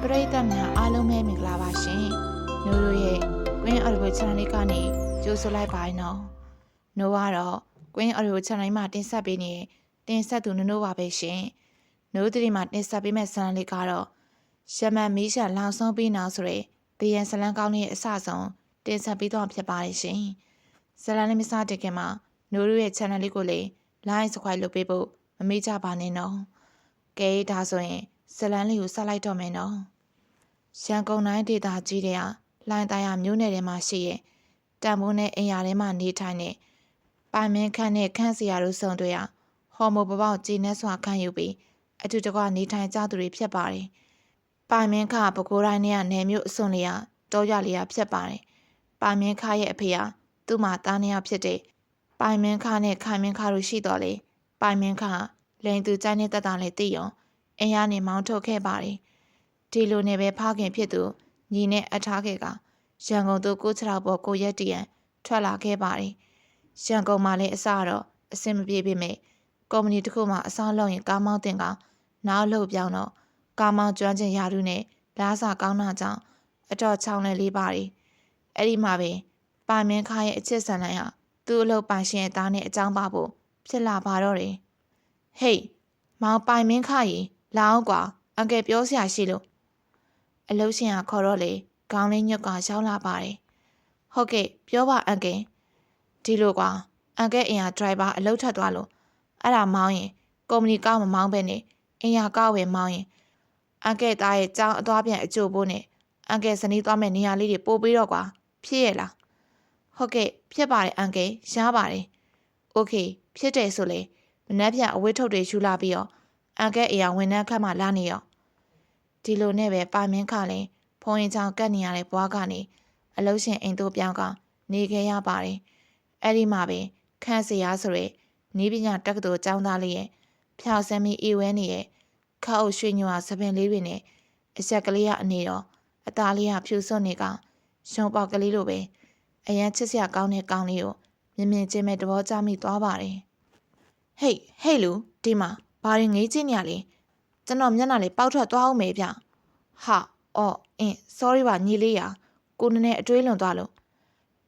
ပရိသတ်များအားလုံးပဲမင်္ဂလာပါရှင်။နိုးတို့ရဲ့ Queen Audio Channel လေးကနေကြိုဆိုလိုက်ပါရနော်။နိုးကတော့ Queen Audio Channel မှာတင်ဆက်ပေးနေတင်ဆက်သူနိုးပါပဲရှင်။နိုးတို့မှာတင်ဆက်ပေးမဲ့ဇာတ်လမ်းလေးကတော့ရှမန်မီးရှာလောင်ဆုံးပြီးနောက်ဆိုရယ်ဘီယန်ဇလန်းကောင်းလေးရဲ့အစဆုံးတင်ဆက်ပေးတော့ဖြစ်ပါတယ်ရှင်။ဇာတ်လမ်းလေးမစတင်ခင်မှာနိုးတို့ရဲ့ channel လေးကိုလည်း like subscribe လုပ်ပေးဖို့မမေ့ကြပါနဲ့နော်။ကဲဒါဆိုရင်ဇာတ်လမ်းလေးကိုဆက်လိုက်တော့မယ်နော်။ရန်ကုန်တိုင်းဒေသကြီးတဲ့လှိုင်းသားရမြို့နယ်ထဲမှာရှိရဲ့တန်မိုးနဲ့အင်ယာထဲမှာနေထိုင်တဲ့ပိုင်မင်းခန့်နဲ့ခန့်စရာတို့စုံတွေ့ဟော်မိုပပေါက်ကြည်နဲ့စွာခံယူပြီးအတူတကွနေထိုင်ကြသူတွေဖြစ်ပါတယ်။ပိုင်မင်းခပဲခူးတိုင်းနဲ့နယ်မြို့အစွန်လျာတောရလျာဖြစ်ပါတယ်။ပိုင်မင်းခရဲ့အဖေဟာသူ့မှာသားနှစ်ယောက်ဖြစ်တဲ့ပိုင်မင်းခနဲ့ခိုင်မင်းခတို့ရှိတော်လေပိုင်မင်းခလိန်သူကျိုင်းနဲ့တက်တာလည်းသိရောအင်ယာနေမောင်းထုတ်ခဲ့ပါတယ်။ဒီလိုနဲ့ပဲဖခင်ဖြစ်သူညီနဲ့အထားခဲ့ကရန်ကုန်သို့ကိုချလောက်ပေါ်ကိုရက်တရန်ထွက်လာခဲ့ပါတယ်။ရန်ကုန်မှာလည်းအစတော့အဆင်မပြေပေမဲ့ကုမ္ပဏီတစ်ခုမှအစားလုပ်ရင်ကားမောင်းတင်ကနောက်လှုပ်ပြောင်းတော့ကားမောင်းကျွမ်းကျင်ရာထူးနဲ့လားစာကောင်းတာကြောင့်အတော်ချောင်းလဲလေးပါတယ်။အဲ့ဒီမှာပဲပိုင်မင်းခါရဲ့အချစ်ဆန်လိုက်ဟာသူ့အလုပ်ပိုင်ရှင်ရဲ့သားနဲ့အကြောင်းပါဖို့ဖြစ်လာပါတော့တယ်။ဟေးမောင်ပိုင်မင်းခါကြီးလာအောင်ကွာအန်ကယ်ပြောစရာရှိလို့အလုပ်ရှင်ကခေါ်တော့လေခေါင်းလေးညွတ်ကရောက်လာပါတယ်။ဟုတ်ကဲ့ပြောပါအန်ကယ်ဒီလိုကွာအန်ကယ်အင်ယာဒရိုင်ဘာအလုပ်ထပ်သွားလို့အဲ့ဒါမောင်းရင်ကုမ္ပဏီကောက်မမောင်းပဲနဲ့အင်ယာကောက်ဝယ်မောင်းရင်အန်ကယ်သားရဲ့ကြောင်းအသွားပြန်အကျိုးဖို့နဲ့အန်ကယ်ဇနီးသွားမဲ့နေရာလေးတွေပို့ပြီးတော့ကွာဖြစ်ရဲ့လားဟုတ်ကဲ့ဖြစ်ပါတယ်အန်ကယ်ရပါတယ်โอเคဖြစ်တယ်ဆိုလေမနှက်ပြန်အဝတ်ထုတ်တွေယူလာပြီးတော့အန်ကယ်အင်ယာဝန်ထမ်းခန့်မှလာနေရောဒီလိုနဲ့ပဲပိုင်မင်းခလည်းဖုံးရင်ချောင်းကတ်နေရတဲ့ဘွားကနေအလုံးရှင်အိမ်တို့ပြောင်းကနေခဲ့ရပါတယ်။အဲ့ဒီမှာပဲခန့်စရာဆိုရဲနေပညာတက္ကသိုလ်ကျောင်းသားလေးရဲ့ဖျောက်ဆမ်းပြီးအေဝဲနေရဲ့ခါအုပ်ရွှေညွှာစပင်လေးတွေနဲ့အချက်ကလေးရအနေတော့အသားလေးကဖြူစွတ်နေကရှုံပေါက်ကလေးလိုပဲအရန်ချစ်စရာကောင်းတဲ့ကောင်းလေးကိုမြင်မြင်ချင်းပဲသဘောကျမိသွားပါတယ်။ဟေးလူဒီမှာဘာရင်ငေးချင်းနေရလဲကျွန်တော်မျက်နှာလေးပေါက်ထွက်သွားအောင်မေဗျဟာအော်sorry ပါညီလေးရကိုနည်းနည်းအတွေးလွန်သွားလို့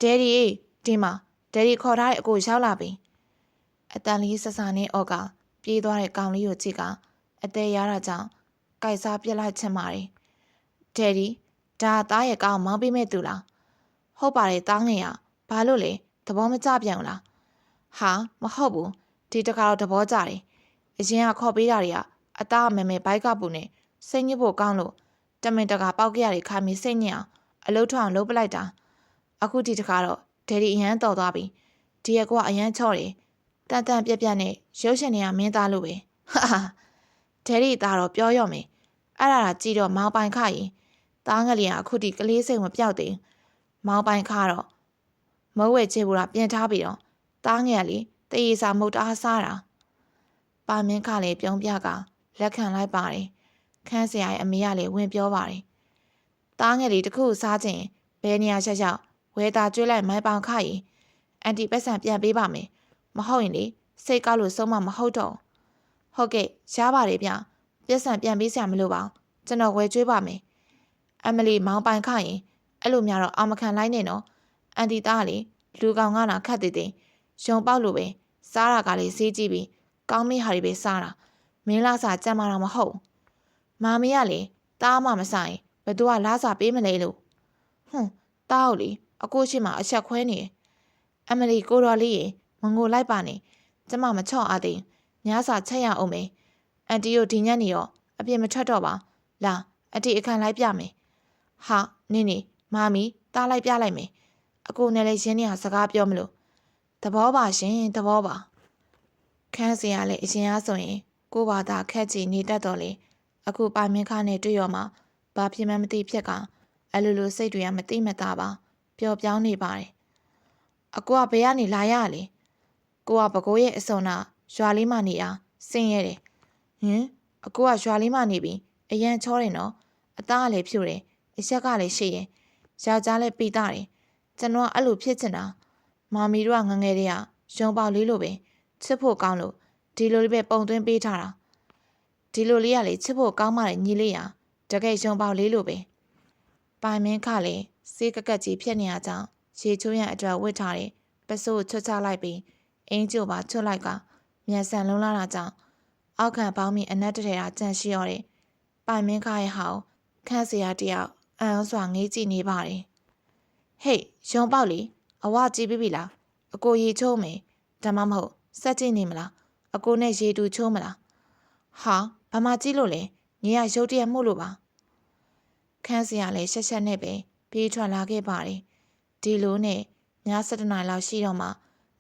ဒယ်ဒီဒီမှာဒယ်ဒီခေါ်ထားတဲ့အကိုရောက်လာပြီအတန်လေးဆဆာနဲ့အော်ကပြေးသွားတဲ့ကောင်လေးကိုကြည့်ကအသေးရတာကြောင့်ကြိုက်စားပြစ်လိုက်ချင်ပါတယ်ဒယ်ဒီဒါသားရဲ့ကောင်မောင်းပေးမဲ့သူလားဟုတ်ပါတယ်တားငယ်ရဘာလို့လဲသဘောမကျပြန်ဘူးလားဟာမဟုတ်ဘူးဒီတခါတော့သဘောကျတယ်အရင်ကခေါ်ပေးတာတွေကအသားမဲမဲဘိုက်ကပူနေစိတ်ညစ်ဖို့ကောင်းလို့တမင်တကာပေါက်ကြရတဲ့ခါမီစိတ်ညစ်အောင်အလုထောင်လုပ်ပလိုက်တာအခုဒီတခါတော့ဒယ်ဒီအရန်တော်သွားပြီဒီရက်ကအရန်ချော့တယ်တန်တန်ပြက်ပြက်နဲ့ရုပ်ရှင်တွေကမင်းသားလို့ပဲဟာဒယ်ဒီသားတော့ပြောရော့မယ်အဲ့ဒါကြည့်တော့မောင်ပိုင်ခရင်သားငလေးကအခုဒီကလေးစိတ်မပြောက်သေးမောင်ပိုင်ခတော့မုတ်ဝဲချေဘူးတာပြင်ထားပြီးတော့သားငယ်ကလေတရေစာမုတ်အားစားတာပါမင်းခလည်းပြုံးပြကလက်ခံလိုက်ပါတယ်ခန်းစရာရဲ့အမေကလည်းဝင်ပြောပါတယ်တားငယ်လေးတခုစားခြင်းဘယ်နေရာချက်ရောက်ဝဲတာကျွေးလိုက်မိုင်းပေါင်ခရင်အန်တီပတ်စံပြန်ပေးပါမယ်မဟုတ်ရင်လေစိတ်ကောက်လို့ဆုံးမမဟုတ်တော့ဟုတ်ကဲ့ရပါတယ်ဗျပတ်စံပြန်ပေးစရာမလိုပါကျွန်တော်ဝဲကျွေးပါမယ်အမလီမောင်ပိုင်ခရင်အဲ့လိုများတော့အာမခံလိုက်နေနော်အန်တီသားကလေလူကောင်ကနာခတ်တည်တည်ရုံပေါက်လို့ပဲစားတာကလေးစေးကြည့်ပြီးကောင်းမေးဟာတွေပဲစားတာမင်းလာစာကြမ်းမာတော့မဟုတ်မာမီကလေတားမှမဆိုင်ဘသူကလားစာပေးမလဲလို့တားကိုလေအကိုရှိမှအချက်ခွဲနေအမလီကိုတော်လေးရေမငိုလိုက်ပါနဲ့ကျမမချော့အားသိညစာချက်ရအောင်မေအန်တီတို့ဒီညနေရောအပြင်မထွက်တော့ပါလာအတီအခန့်လိုက်ပြမယ်ဟာနေမာမီတားလိုက်ပြလိုက်မယ်အကိုနဲ့လည်းရင်းနေဟာစကားပြောမလို့သဘောပါရှင်သဘောပါခန်းစီရလေအရင်အားဆိုရင်ကိုဘာသာခက်ကြည့်နေတတ်တော်လေအခုပိုင်မင်းခါနဲ့တွေ့ရောမှာဘာဖြစ်မှမသိဖြစ်ကအလိုလိုစိတ်တွေကမသိမသာပါပျော်ပြောင်းနေပါတယ်အကိုကဘယ်ကနေလာရလဲကိုကပကိုးရဲ့အစုံနာရွာလေးမှနေအားဆင်းရဲတယ်အကိုကရွာလေးမှနေပြီးအရန်ချောတယ်နော်အသားကလည်းဖြူတယ်အချက်ကလည်းရှိရင်ယောက်ျားလည်းပိတာတယ်ကျွန်တော်ကအဲ့လိုဖြစ်ချင်တာမာမီတို့ကငငယ်တွေကရုံပေါက်လေးလိုပဲချစ်ဖို့ကောင်းလို့ဒီလိုလေးပဲပုံသွင်းပေးထားတာဒီလိုလေးကလေချစ်ဖို့ကောင်းမှလည်းညီလေးရတ ကယ်ရုံပေါက်လေးလိုပဲပိုင်မင်းခလည်းစေးကကက်ကြီးဖြစ်နေရကြောင်းရေချိုးရန်အတွက်ဝစ်ထားတဲ့ပစိုးချွတ်ချလိုက်ပြီးအင်းကျိုပါချွတ်လိုက်ကမြန်ဆန်လုံးလာတာကြောင့်အောက်ခံပေါင်းမိအနက်တထဲတာကြန့်ရှိရောတဲ့ပိုင်မင်းခရဲ့ဟောင်းခန့်စရာတယောက်အံ့ဩစွာငေးကြည့်နေပါတယ်ဟေ့ရုံပေါက်လေအဝကြည့်ပြီလားအကိုရေချိုးမယ်ဒါမှမဟုတ်စက်ကြည့်နေမလားအကိုနဲ့ရေတူချိုးမလားဟာဘာမှကြည့်လို့လဲညီကရုတ်တရက်မှုလို့ပါခန်းစရာလည်းရှက်ရှက်နဲ့ပဲပြေးထွက်လာခဲ့ပါတယ်ဒီလိုနဲ့ည7 နာရီလောက်ရှိတော့မှ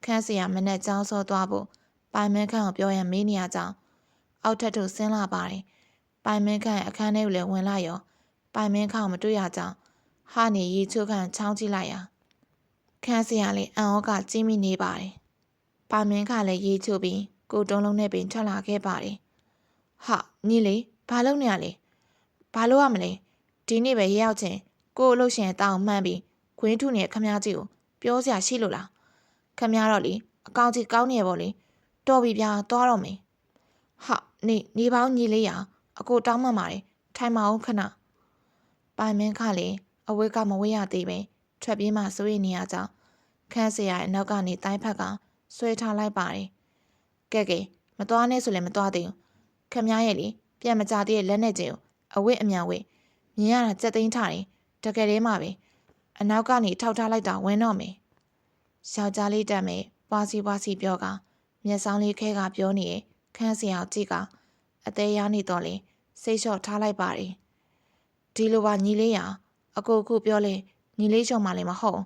ခန်းစရာမနဲ့ကြောင်းစောသွားဖို့ပိုင်မင်းခန့်ကိုပြောရန်မေးနေရကြောင်းအောက်ထပ်သို့ဆင်းလာပါတယ်ပိုင်မင်းခန့်အခန်းထဲကိုလည်းဝင်လာရောပိုင်မင်းခန့်ကိုမတွေ့ရကြောင်းဟာနေရေချိုးခန့်ချောင်းကြည့်လိုက်ရာခန်းစရာလည်းအံ့ဩကကြည့်မိနေပါတယ်ပိုင်မင်းခန့်လည်းရေချိုးပြီးကိုတုံးလုံးနဲ့ပင်ထွက်လာခဲ့ပါတယ်ဟာညီလေးဘာလုပ်နေရလဲဘာလို့ရမလဲဒီနေ့ပဲရောက်ချင်းကိုအလုပ်ရှင်တောင်းမှန်းပြီးခွင်းထုနေတဲ့ခမည်းကြီးကိုပြောစရာရှိလို့လားခမည်းတော့လေအကောင်ကြီးကောင်းနေရပေါ့လေတော်ပြီဗျာသွားတော့မယ်ဟာနေပေါင်းညီလေးရအကိုတောင်းမှန်ပါတယ်ထိုင်မအောင်ခဏပိုင်မင်းခလည်းအဝေးကမဝေးရသေးပဲထွက်ပြေးမှစိုးရိမ်နေရကြောင်းခန်းစရာအနောက်ကနေတိုင်းဖက်ကဆွဲထားလိုက်ပါတယ်ကဲမသွားနဲ့ဆိုလည်းမသွားသေးဘူးခမည်းရဲ့လေပြန်မကြသေးတဲ့လက်နဲ့ချင်းကိုအဝိအမြန်ဝိမြင်ရတာကြက်သိမ်းထားတယ်တကယ်တည်းမှပဲအနောက်ကနေထောက်ထားလိုက်တာဝင်တော့မယ်ယောက်ျားလေးတက်မယ်ပွားစီပြောကမျက်စောင်းလေးခဲကပြောနေရဲ့ခန်းစရာကြည့်ကအသေးရနေတော့လေစိတ်လျှော့ထားလိုက်ပါတယ်ဒီလိုပါညီလေးရအကိုခုပြောလဲညီလေးချုံမှလည်းမဟုတ်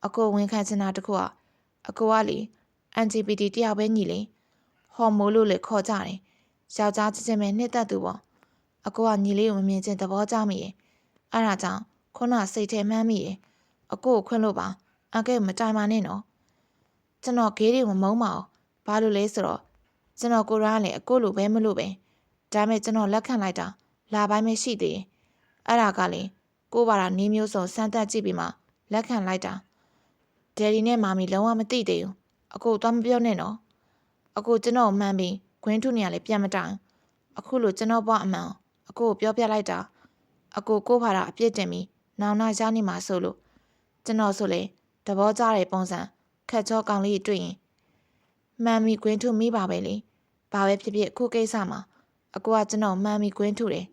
အကိုဝင်ခံချင်တာတခုကအကိုကလေ LGBT တယောက်ပဲညီလေးဟော်မိုလို့လေခေါ်ကြတယ်ယောက်ျားချင်းပဲနှစ်သက်သူပေါ့အကိုကညီလေးကိုမမြင်ချင်းသဘောကျမိရဲ့အဲ့ဒါကြောင့်ခုနစိတ်ထဲမှန်းမိရဲ့အကိုကိုခွင့်လို့ပါအကဲမတိုင်ပါနဲ့နော်ကျွန်တော်ဂေးတွေကိုမမုန်းပါဘူးဘာလို့လဲဆိုတော့ကျွန်တော်ကိုရာကလည်းအကိုလိုပဲမလို့ပဲဒါမဲ့ကျွန်တော်လက်ခံလိုက်တာလာပိုင်းပဲရှိသေးတယ်အဲ့ဒါကလေကိုပါတာနေမျိုးစုံစမ်းသပ်ကြည့်ပြီးမှလက်ခံလိုက်တာဒယ်ဒီနဲ့မာမီလုံးဝမသိသေးဘူးအကိုသွားမပြောနဲ့နော်အကိုကျွန်တော်မှန်းပြီးခွင်းထုနေရလေပြန်မတိုင်အခုလိုကျွန်တော်ဘွားအမှန်အကိုကိုပြောပြလိုက်တာအကိုဖာတာအပြစ်တင်ပြီးနောင်နာရနေမှာဆိုလို့ကျွန်တော်ဆိုလေတဘောကြတဲ့ပုံစံခက်ချောကောင်လေးတွေ့ရင်မှန်မီခွင်းထုမိပါပဲလေဘာပဲဖြစ်ဖြစ်အခုကိစ္စမှာအကိုကကျွန်တော်မှန်မီခွင်းထုတယ်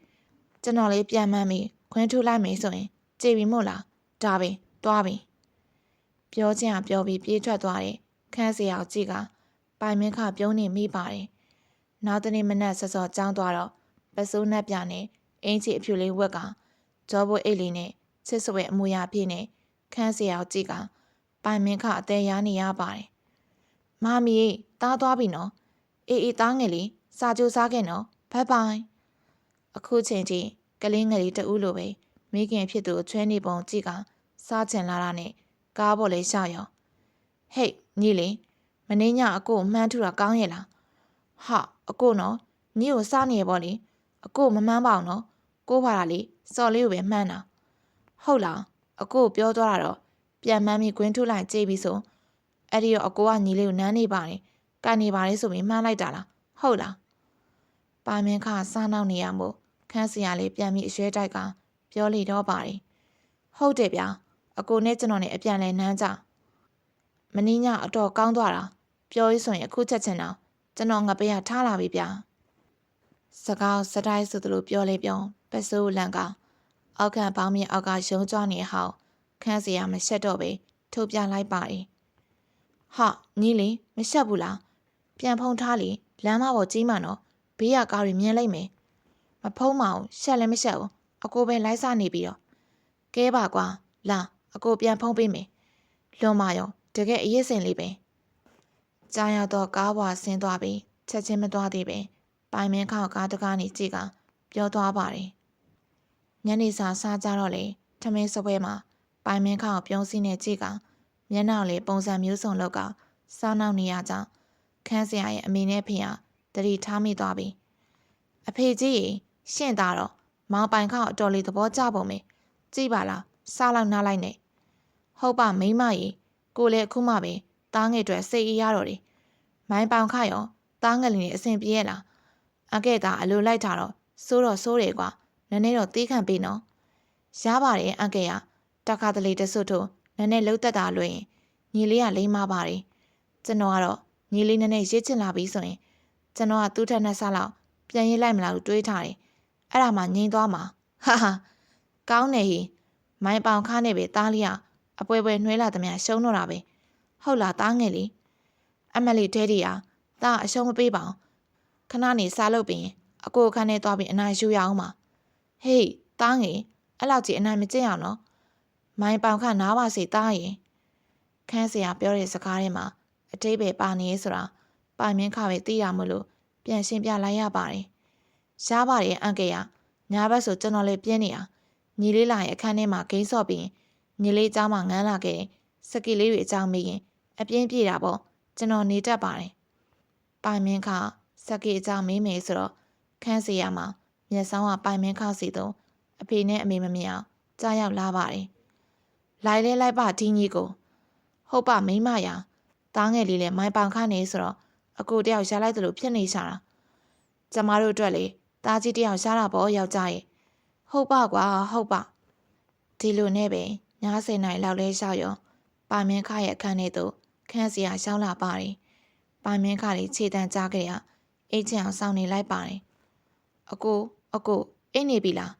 ကျွန်တော်လေးပြန်မှန်မီခွင်းထုလိုက်မယ်ဆိုရင်ကြည်ပြီမို့လားဒါပဲသွားပြီပြောချင်အောင်ပြောပြီးပြေးထွက်သွားတယ်ခန်းစရာကြည့်ကပိုင်မင်းခပြုံးနေမိပါတယ်နောက်တနေ့မနက်စောစောကြောင်းသွားတော့ပစိုးနှက်ပြနဲ့အင်းချီအဖြူလေးဝက်ကဂျောဘိုအိတ်လေးနဲ့ချစ်စွဲအမူအရာပြည့်နဲ့ခန်းစရာကြည့်ကပိုင်မင်းခအသေးရနေရပါတယ်မမီတားသွားပြီနော်အေးတားငယ်လေးစာကြိုးစားခဲ့နော်ဘိုင်ဘိုင်အခုချိန်ထိကလေးငယ်လေးတူလိုပဲမိခင်ဖြစ်သူချွဲနေပုံကြည့်ကစားချင်လာတာနဲ့ကားပေါ်လေးရှောက်ရောဟေ့ညီလေးမင်းညအကိုမှန်းထူတာကောင်းရဲ့လားဟာအကိုနော်ညီကိုစားနေရပေါ့လေအကိုမမှန်းပါအောင်နော်ကိုဖာတာလေစော်လေးကိုပဲမှန်းတာဟုတ်လားအကိုပြောသွားတာတော့ပြန်မှန်းပြီးခွင်းထုတ်လိုက်ကြည့်ပြီးဆိုအဲ့ဒီတော့အကိုကညီလေးကိုနမ်းနေပါတယ်ကန်နေပါတယ်ဆိုပြီးမှန်းလိုက်တာလားဟုတ်လားပါမင်းခစားနောက်နေရမို့ခန်းစရာလေးပြန်ပြီးအရွှဲတိုက်ကပြောလေတော့ပါတယ်ဟုတ်တယ်ဗျာအကိုနဲ့ကျွန်တော်နဲ့အပြန်လဲနမ်းကြမင်းညအတော်ကောင်းသွားတာပြောရေးဆိုရင်အခုချက်ချင်းတော့ကျွန်တော်ငပေးရထားလာပြီဗျာစကားစတိုင်းဆိုသလိုပြောလေပြောပစိုးလန်ကအောက်ခံပေါင်းမြေအောက်ကရုံးကြွနေဟောက်ခန်းစရာမရှက်တော့ပဲထုတ်ပြလိုက်ပါတယ်ဟာညီလေးမရှက်ဘူးလားပြန်ဖုံးထားလေလမ်းမပေါ်ကြီးမှနော်ဘေးကကားတွေမြင်လိုက်မယ်မဖုံးမအောင်ရှက်လည်းမရှက်ဘူးအကိုပဲလိုက်စားနေပြီးတော့ကဲပါကွာလာအကိုပြန်ဖုံးပေးမယ်လွန်မာရောတကယ်အရေးစင်လေးပဲကြာရောက်တော့ကားဝါဆင်းသွားပြီးချက်ချင်းမသွားသေးပဲပိုင်မင်းခေါကားတကားနေကြည့်ကပြောသွားပါတယ်ညနေစာစားကြတော့လေထမင်းစပွဲမှာပိုင်မင်းခေါပြုံးစည်းနေကြည့်ကမျက်နှာလေးပုံစံမျိုးစုံလောက်ကစားနောက်နေရကြောင်းခန်းစရာရဲ့အမေနဲ့ဖေဟာတတိထားမိသွားပြီအဖေကြီးရှင့်သားတော့မောင်ပိုင်ခေါအတော်လေးသဘောကျပုံပဲကြည့်ပါလားစားလောက်နားလိုက်နဲ့ဟုတ်ပါမိမကြီးကိုလည်းအခုမှပဲတားငယ်တွေစိတ်အေးရတော့တယ်မိုင်းပေါင်ခရောတားငယ်လေးနဲ့အဆင်ပြေရလားအကဲ့ဒါအလိုလိုက်တာတော့စိုးတော့စိုးတယ်ကွာန နည်းနည်းတော့သေးခံပေးနော်ရပါတယ်အန်ကယ်ကတခါတလေတဆွတ်ထို့နည်းနည်းလှုပ်သက်တာလွင်ညီလေးကလိမ့်မပါတယ်ကျွန်တော်ကတော့ညီလေးနည်းနည်းရစ်ချင်လာပြီဆိုရင်ကျွန်တော်ကသူ့ထက်နှစ်ဆလောက်ပြန်ရေးလိုက်မလားလို့တွေးထားတယ်အဲ့ဒါမှငြိမ်သွားမှာဟာဟာကောင်းနေဟိမိုင်းပေါင်ခါနဲ့ပဲတားလေးကအပွဲပွဲနှွှဲလာသမျှရှုံးတော့တာပဲဟုတ်လားတားငယ်လေးအမလီတဲဒီတားအရှုံးမပေးပါဘူးခဏနေစားလို့ပြီးအကိုခန်းထဲသွားပြီးအနာယူရအောင်ပါဟေးတားငယ်အဲ့လောက်ကြီးအနိုင်မကျင့်အောင်နော်မိုင်းပေါင်ခနားပါစေတားရင်ခန်းစရာပြောတဲ့စကားထဲမှာအတိတ်ပဲပါနေဆိုတာပိုင်မင်းခပဲသိရမလို့ပြန်ရှင်းပြလိုက်ရပါတယ်ရပါတယ်အန်ကယ်ညာဘက်ဆိုကျွန်တော်လည်းပြင်းနေတာညီလေးလာရဲ့အခန်းထဲမှာဂိမ်းဆော့ပြီးညီလေးเจ้าမှငန်းလာခဲ့စကီလေးတွေအကြောင်းမေးရင်အပြင်းပြေတာပေါ့ကျွန်တော်နေတတ်ပါတယ်ပိုင်မင်းခစကီအကြောင်းမေးမယ်ဆိုတော့ခန်းစီရမှာမျက်စောင်းကပိုင်မင်းခစီတော့အဖေနဲ့အမေမမြင်အောင်ကြားရောက်လာပါတယ်လိုက်လဲလိုက်ပါဒီညီကိုဟုတ်ပါမိမရာတားငယ်လေးလည်းမိုင်းပေါင်ခနေဆိုတော့အကိုတယောက်ရှားလိုက်သလိုဖြစ်နေရှာတာကျမတို့အတွက်လေတားကြီးတယောက်ရှားတာပေါ့ယောက်ျားရဲ့ဟုတ်ပါကွာဟုတ်ပါဒီလိုနဲ့ပဲည10 နာရီလောက်လဲရှောက်ရောပိုင်မင်းခရဲ့အခန်းထဲသို့ခန်းစီရရှောင်းလာပါတယ်ပိုင်မင်းခလေးခြေတန်းကြားကြရအိတ်ချင်အောင်စောင့်နေလိုက်ပါတယ်အကိုအိတ်နေပြီလား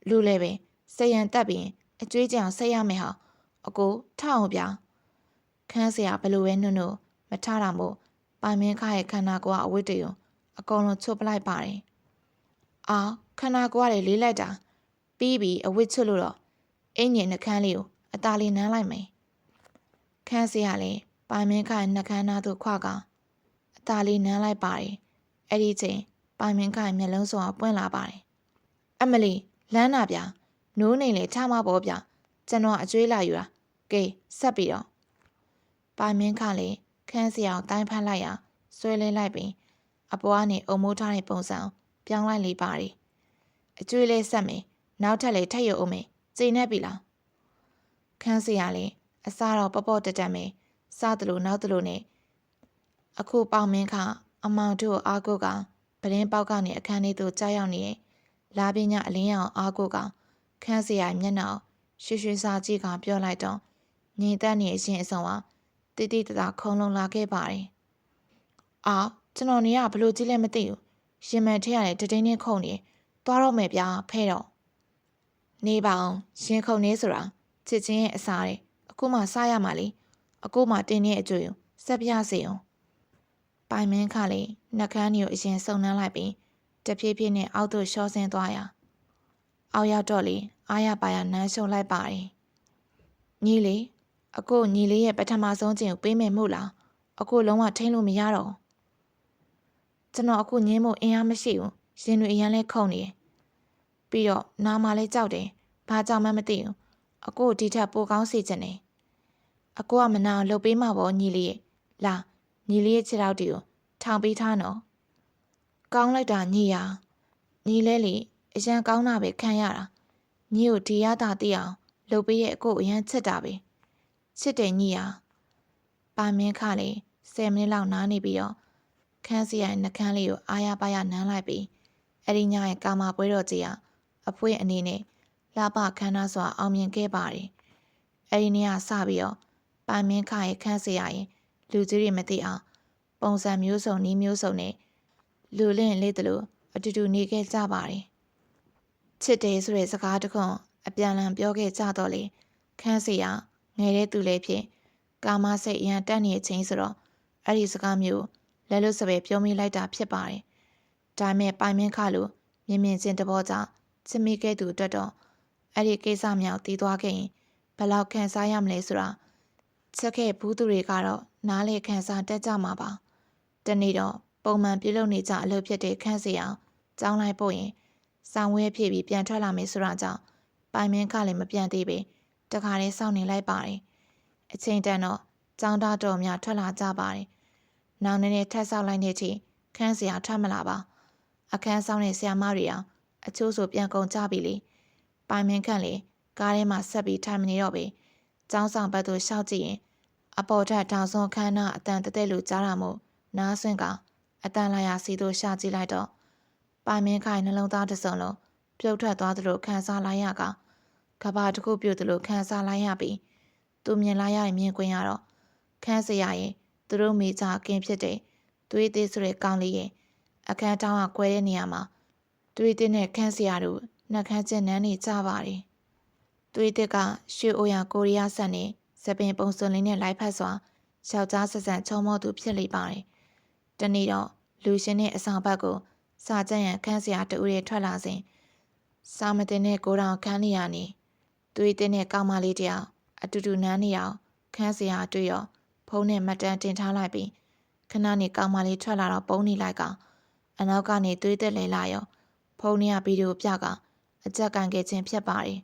လူလည်းပဲစရံတက်ပြီးအကျွေးကြအောင်ဆက်ရမယ်ဟာအကိုထအောင်ပြခန်းစီရဘလို့ပဲနုံမထတာမို့ပိုင်မင်းခရဲ့ခန္ဓာကိုယ်ကအဝတ်တွေအကုန်လုံးချွတ်ပလိုက်ပါတယ်အာခန္ဓာကိုယ်ကလေးလိုက်တာပြီးပြီအဝတ်ချွတ်လို့တော့အင်ကြီးနှကန်းလေးကိုအသားလေးနမ်းလိုက်မယ်ခန်းစီရလည်းပိုင်မင်းခရဲ့နှကန်းသားသို့ခွကအသားလေးနမ်းလိုက်ပါတယ်အဲ့ဒီချိန်ပိုင်မင်းခရဲ့မျက်လုံးစုံပွင့်လာပါတယ်အမလီလမ်းနာဗျာနိုးနေလေချမပေါ်ဗျာကျွန်တော်အကျွေးလာယူတာကဲဆက်ပြီးတော့ပိုင်မင်းခလည်းခန်းစီအောင်တိုင်းဖတ်လိုက်ရဆွဲလဲလိုက်ပြီးအပေါ်ကနေအုံမိုးထားတဲ့ပုံစံပြောင်းလိုက်လေပါတယ်အကျွေးလေးဆက်မယ်နောက်ထပ်လေးထပ်ရုပ်အောင်မယ်ကျိနေပြီလားခန်းစီရလည်းအစားတော့ပေါ့တက်တက်မယ်စားသလိုနောက်သလိုနဲ့အခုပေါင်မင်းခအမောင်တို့အားကိုကပဒင်းပေါက်ကနေအခန်းထဲသို့ကြားရောက်နေတဲ့လာပညာအလင်းရောင်အားကိုကခန်းစီရမျက်နှာရွှေရွှေစားကြည့်ကပြောလိုက်တော့ငြိမ်သက်နေအရင်အဆောင်ကတိတိတသာခုံလုံးလာခဲ့ပါတယ်အာကျွန်တော်နေရဘလို့ကြည့်လဲမသိဘူးရှင်မန်ထဲရတယ်တတင်းနဲ့ခုံနေသွားတော့မယ်ဗျာဖဲတော့နေပါအောင်ရှင်ခုံနေဆိုတာချစ်ချင်းရဲ့အစားတဲ့အခုမှစားရမှာလေအခုမှတင်းနေအကျွေးကိုဆက်ပြစေအောင်ပိုင်မင်းခလေးနှကန်းကြီးကိုအရင်စုံနှမ်းလိုက်ပြီးတဖြည်းဖြည်းနဲ့အောက်သို့ရှော့ဆင်းသွားရအောက်ရောက်တော့လေအားရပါရနမ်းရှုံလိုက်ပါတယ်ညီလေးအခုညီလေးရဲ့ပထမဆုံးခြင်းကိုပေးမယ်မို့လားအခုလုံးဝထိန်းလို့မရတော့ကျွန်တော်အခုညင်းဖို့အင်အားမရှိဘူးရှင်တွေအရင်လဲခုန်နေပြီးတော့နာမလဲကြောက်တယ်ဘာကြောင့်မှမသိဘူးအခုဒီထက်ပိုကောင်းစေချင်တယ်အခုကမနာအောင်လှုပ်ပေးမှာပေါ့ညီလေးရဲ့လာညီလေးရဲ့ခြေထောက်တွေကိုထောင်ပေးထားနော်ကောင်းလိုက်တာညီရညီလဲလေအရန်ကောင်းတာပဲခံရတာညီကိုဒီရတာသိအောင်လှုပ်ပေးရဲ့အခုအရန်ချစ်တာပဲချစ်တယ်ညီရပါမင်းခလေး10 မိနစ်လောက်နားနေပြီးတော့ခန်းစီရနှကန်းလေးကိုအားရပါရနမ်းလိုက်ပြီးအဲ့ဒီညရဲ့ကာမပွဲတော်ကြီးအဖွေးအနေနဲ့လှပခမ်းနားစွာအောင်မြင်ခဲ့ပါတယ်အဲ့ဒီနေ့ကစပြီးတော့ပါမင်းခရဲ့ခန်းစီရရင်လူကြီးတွေမသိအောင်ပုံစံမျိုးစုံနည်းမျိုးစုံနဲ့လူလင့်လေးတလို့အတူတူနေခဲ့ကြပါတယ်ချစ်တယ်ဆိုတဲ့စကားတစ်ခုအပြန်လန်ပြောခဲ့ကြတော့လေခန်းစီရငယ်တဲ့သူလေးဖြစ်ကာမစိတ်အရန်တက်နေခြင်းဆိုတော့အဲ့ဒီစကားမျိုးလဲလို့စပယ်ပြောမိလိုက်တာဖြစ်ပါတယ်ဒါမဲ့ပိုင်မင်းခလို့မြင်မြင်ချင်းတဘောကြောင့်ချစ်မိခဲ့သူအတွက်တော့အဲ့ဒီကိစ္စမြောက်တည်သွားခဲ့ရင်ဘယ်လောက်ခံစားရမလဲဆိုတာချက်ခဲ့ဘူးသူတွေကတော့နားလေခံစားတတ်ကြမှာပါတနေ့တော့ပုံမှန်ပြုလုပ်နေကြအလုပ်ဖြစ်တဲ့ခန်းစီအောင်ကြောင်းလိုက်ပို့ရင်စောင်းဝဲဖြစ်ပြီးပြန်ထွက်လာမယ်ဆိုတာကြောင့်ပိုင်မင်းခလည်းမပြန်သေးပဲတခါတည်းစောင့်နေလိုက်ပါတယ်အချိန်တန်တော့ကျောင်းသားတော်များထွက်လာကြပါတယ်နောင်နေထက်ဆောက်လိုက်တဲ့အချိန်ခန်းစရာထွက်မလာပါအခန်းဆောင်တဲ့ဆရာမတွေအောင်အချို့ဆိုပြန်ကုန်ကြပြီလေပိုင်မင်းခန့်လေကားထဲမှာဆက်ပြီးထိုင်မနေတော့ပဲကျောင်းဆောင်ဘက်သို့ရှောက်ကြည့်ရင်အပေါ်ထက်တောင်စွန်ခန်းနာအတန်တက်တက်လူကြားတာမို့နားဆွင့်ကအတန်လာရစီသို့ရှာကြည့်လိုက်တော့ပိုင်မင်းခိုင်နှလုံးသားတစ်စုံလုံး ပြုတ်ထွက်သွားသလိုခံစားလိုက်ရကဘာတစ်ခုပြုတ်သလိုခံစားလိုက်ရပြီးသူမြင်လိုက်ရရင်မြင်ကွင်းရတော့ခန်းစရာရင်သူတို့မိသားအကင်းဖြစ်တဲ့သွေးသေးဆိုတဲ့ကောင်းလေးရဲ့အခန်းတောင်းကကွဲတဲ့နေရာမှာသွေးသေးနဲ့ခန်းစရာတို့နှက်ခမ်းကျနန်းနေကြပါတယ်သွေးသေးကရွှေအိုရကိုရီးယားဆက်နဲ့စပင်ပုံစွန်လေးနဲ့လိုက်ဖက်စွာယောက်ျားဆက်ဆံချုံမောသူဖြစ်လေပါတယ်တနေ့တော့လူရှင်နဲ့အဆောင်ဘက်ကိုစာကြံ့ရန်ခန်းစရာတူရဲထွက်လာစဉ်စာမတင်တဲ့ကိုတောင်ခန်းနေရနေသွေးသေးနဲ့ကောင်းမလေးတယောက်အတူတူနန်းနေအောင်ခန်းစရာတွေ့ရောဖုန်းနဲ့မှတ်တမ်းတင်ထားလိုက်ပြီးခဏနေကောင်းမလေးထွက်လာတော့ပုံနေလိုက်ကအနောက်ကနေသွေးသက်လေလာရောဖုန်းနဲ့ဗီဒီယိုပြကအကြက်ကန်ခဲ့ခြင်းဖြစ်ပါတယ်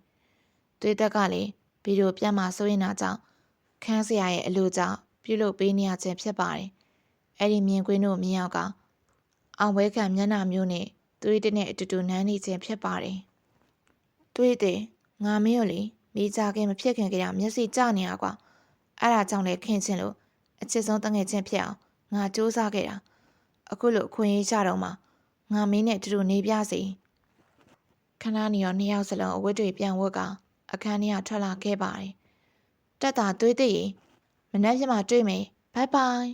သွေးသက်ကလည်းဗီဒီယိုပြတ်မှဆိုရင်တော့ကြောင့်ခန်းစရာရဲ့အလိုကြောင့်ပြုလုပ်ပေးနေရခြင်းဖြစ်ပါတယ်အဲ့ဒီမြင်ကွင်းတို့မြင်ရောက်ကအောင်ဝဲခံမျက်နှာမျိုးနဲ့သွေးတဲ့နဲ့အတူတူနန်းနေခြင်းဖြစ်ပါတယ်သွေးတဲ့ငါမင်းကိုလေမိကြခင်မဖြစ်ခင်ကတည်းကမျက်စိကျနေရကွာအဲ့ဒါကြောင့်လေခင်ချင်းလို့အချစ်ဆုံးတငယ်ချင်းဖြစ်အောင်ငါစူးစမ်းခဲ့တာအခုလိုအခွင့်အရေးကြတော့မှငါမင်းနဲ့တူတူနေပြစီခဏနေရောနှစ်ယောက်စလုံးအဝတ်တွေပြန်ဝတ်ကအခန်းထဲကထွက်လာခဲ့ပါတယ်တက်တာသွေးတဲ့ရေမနှက်ပြမတွေ့မယ်ဘိုင်ဘိုင်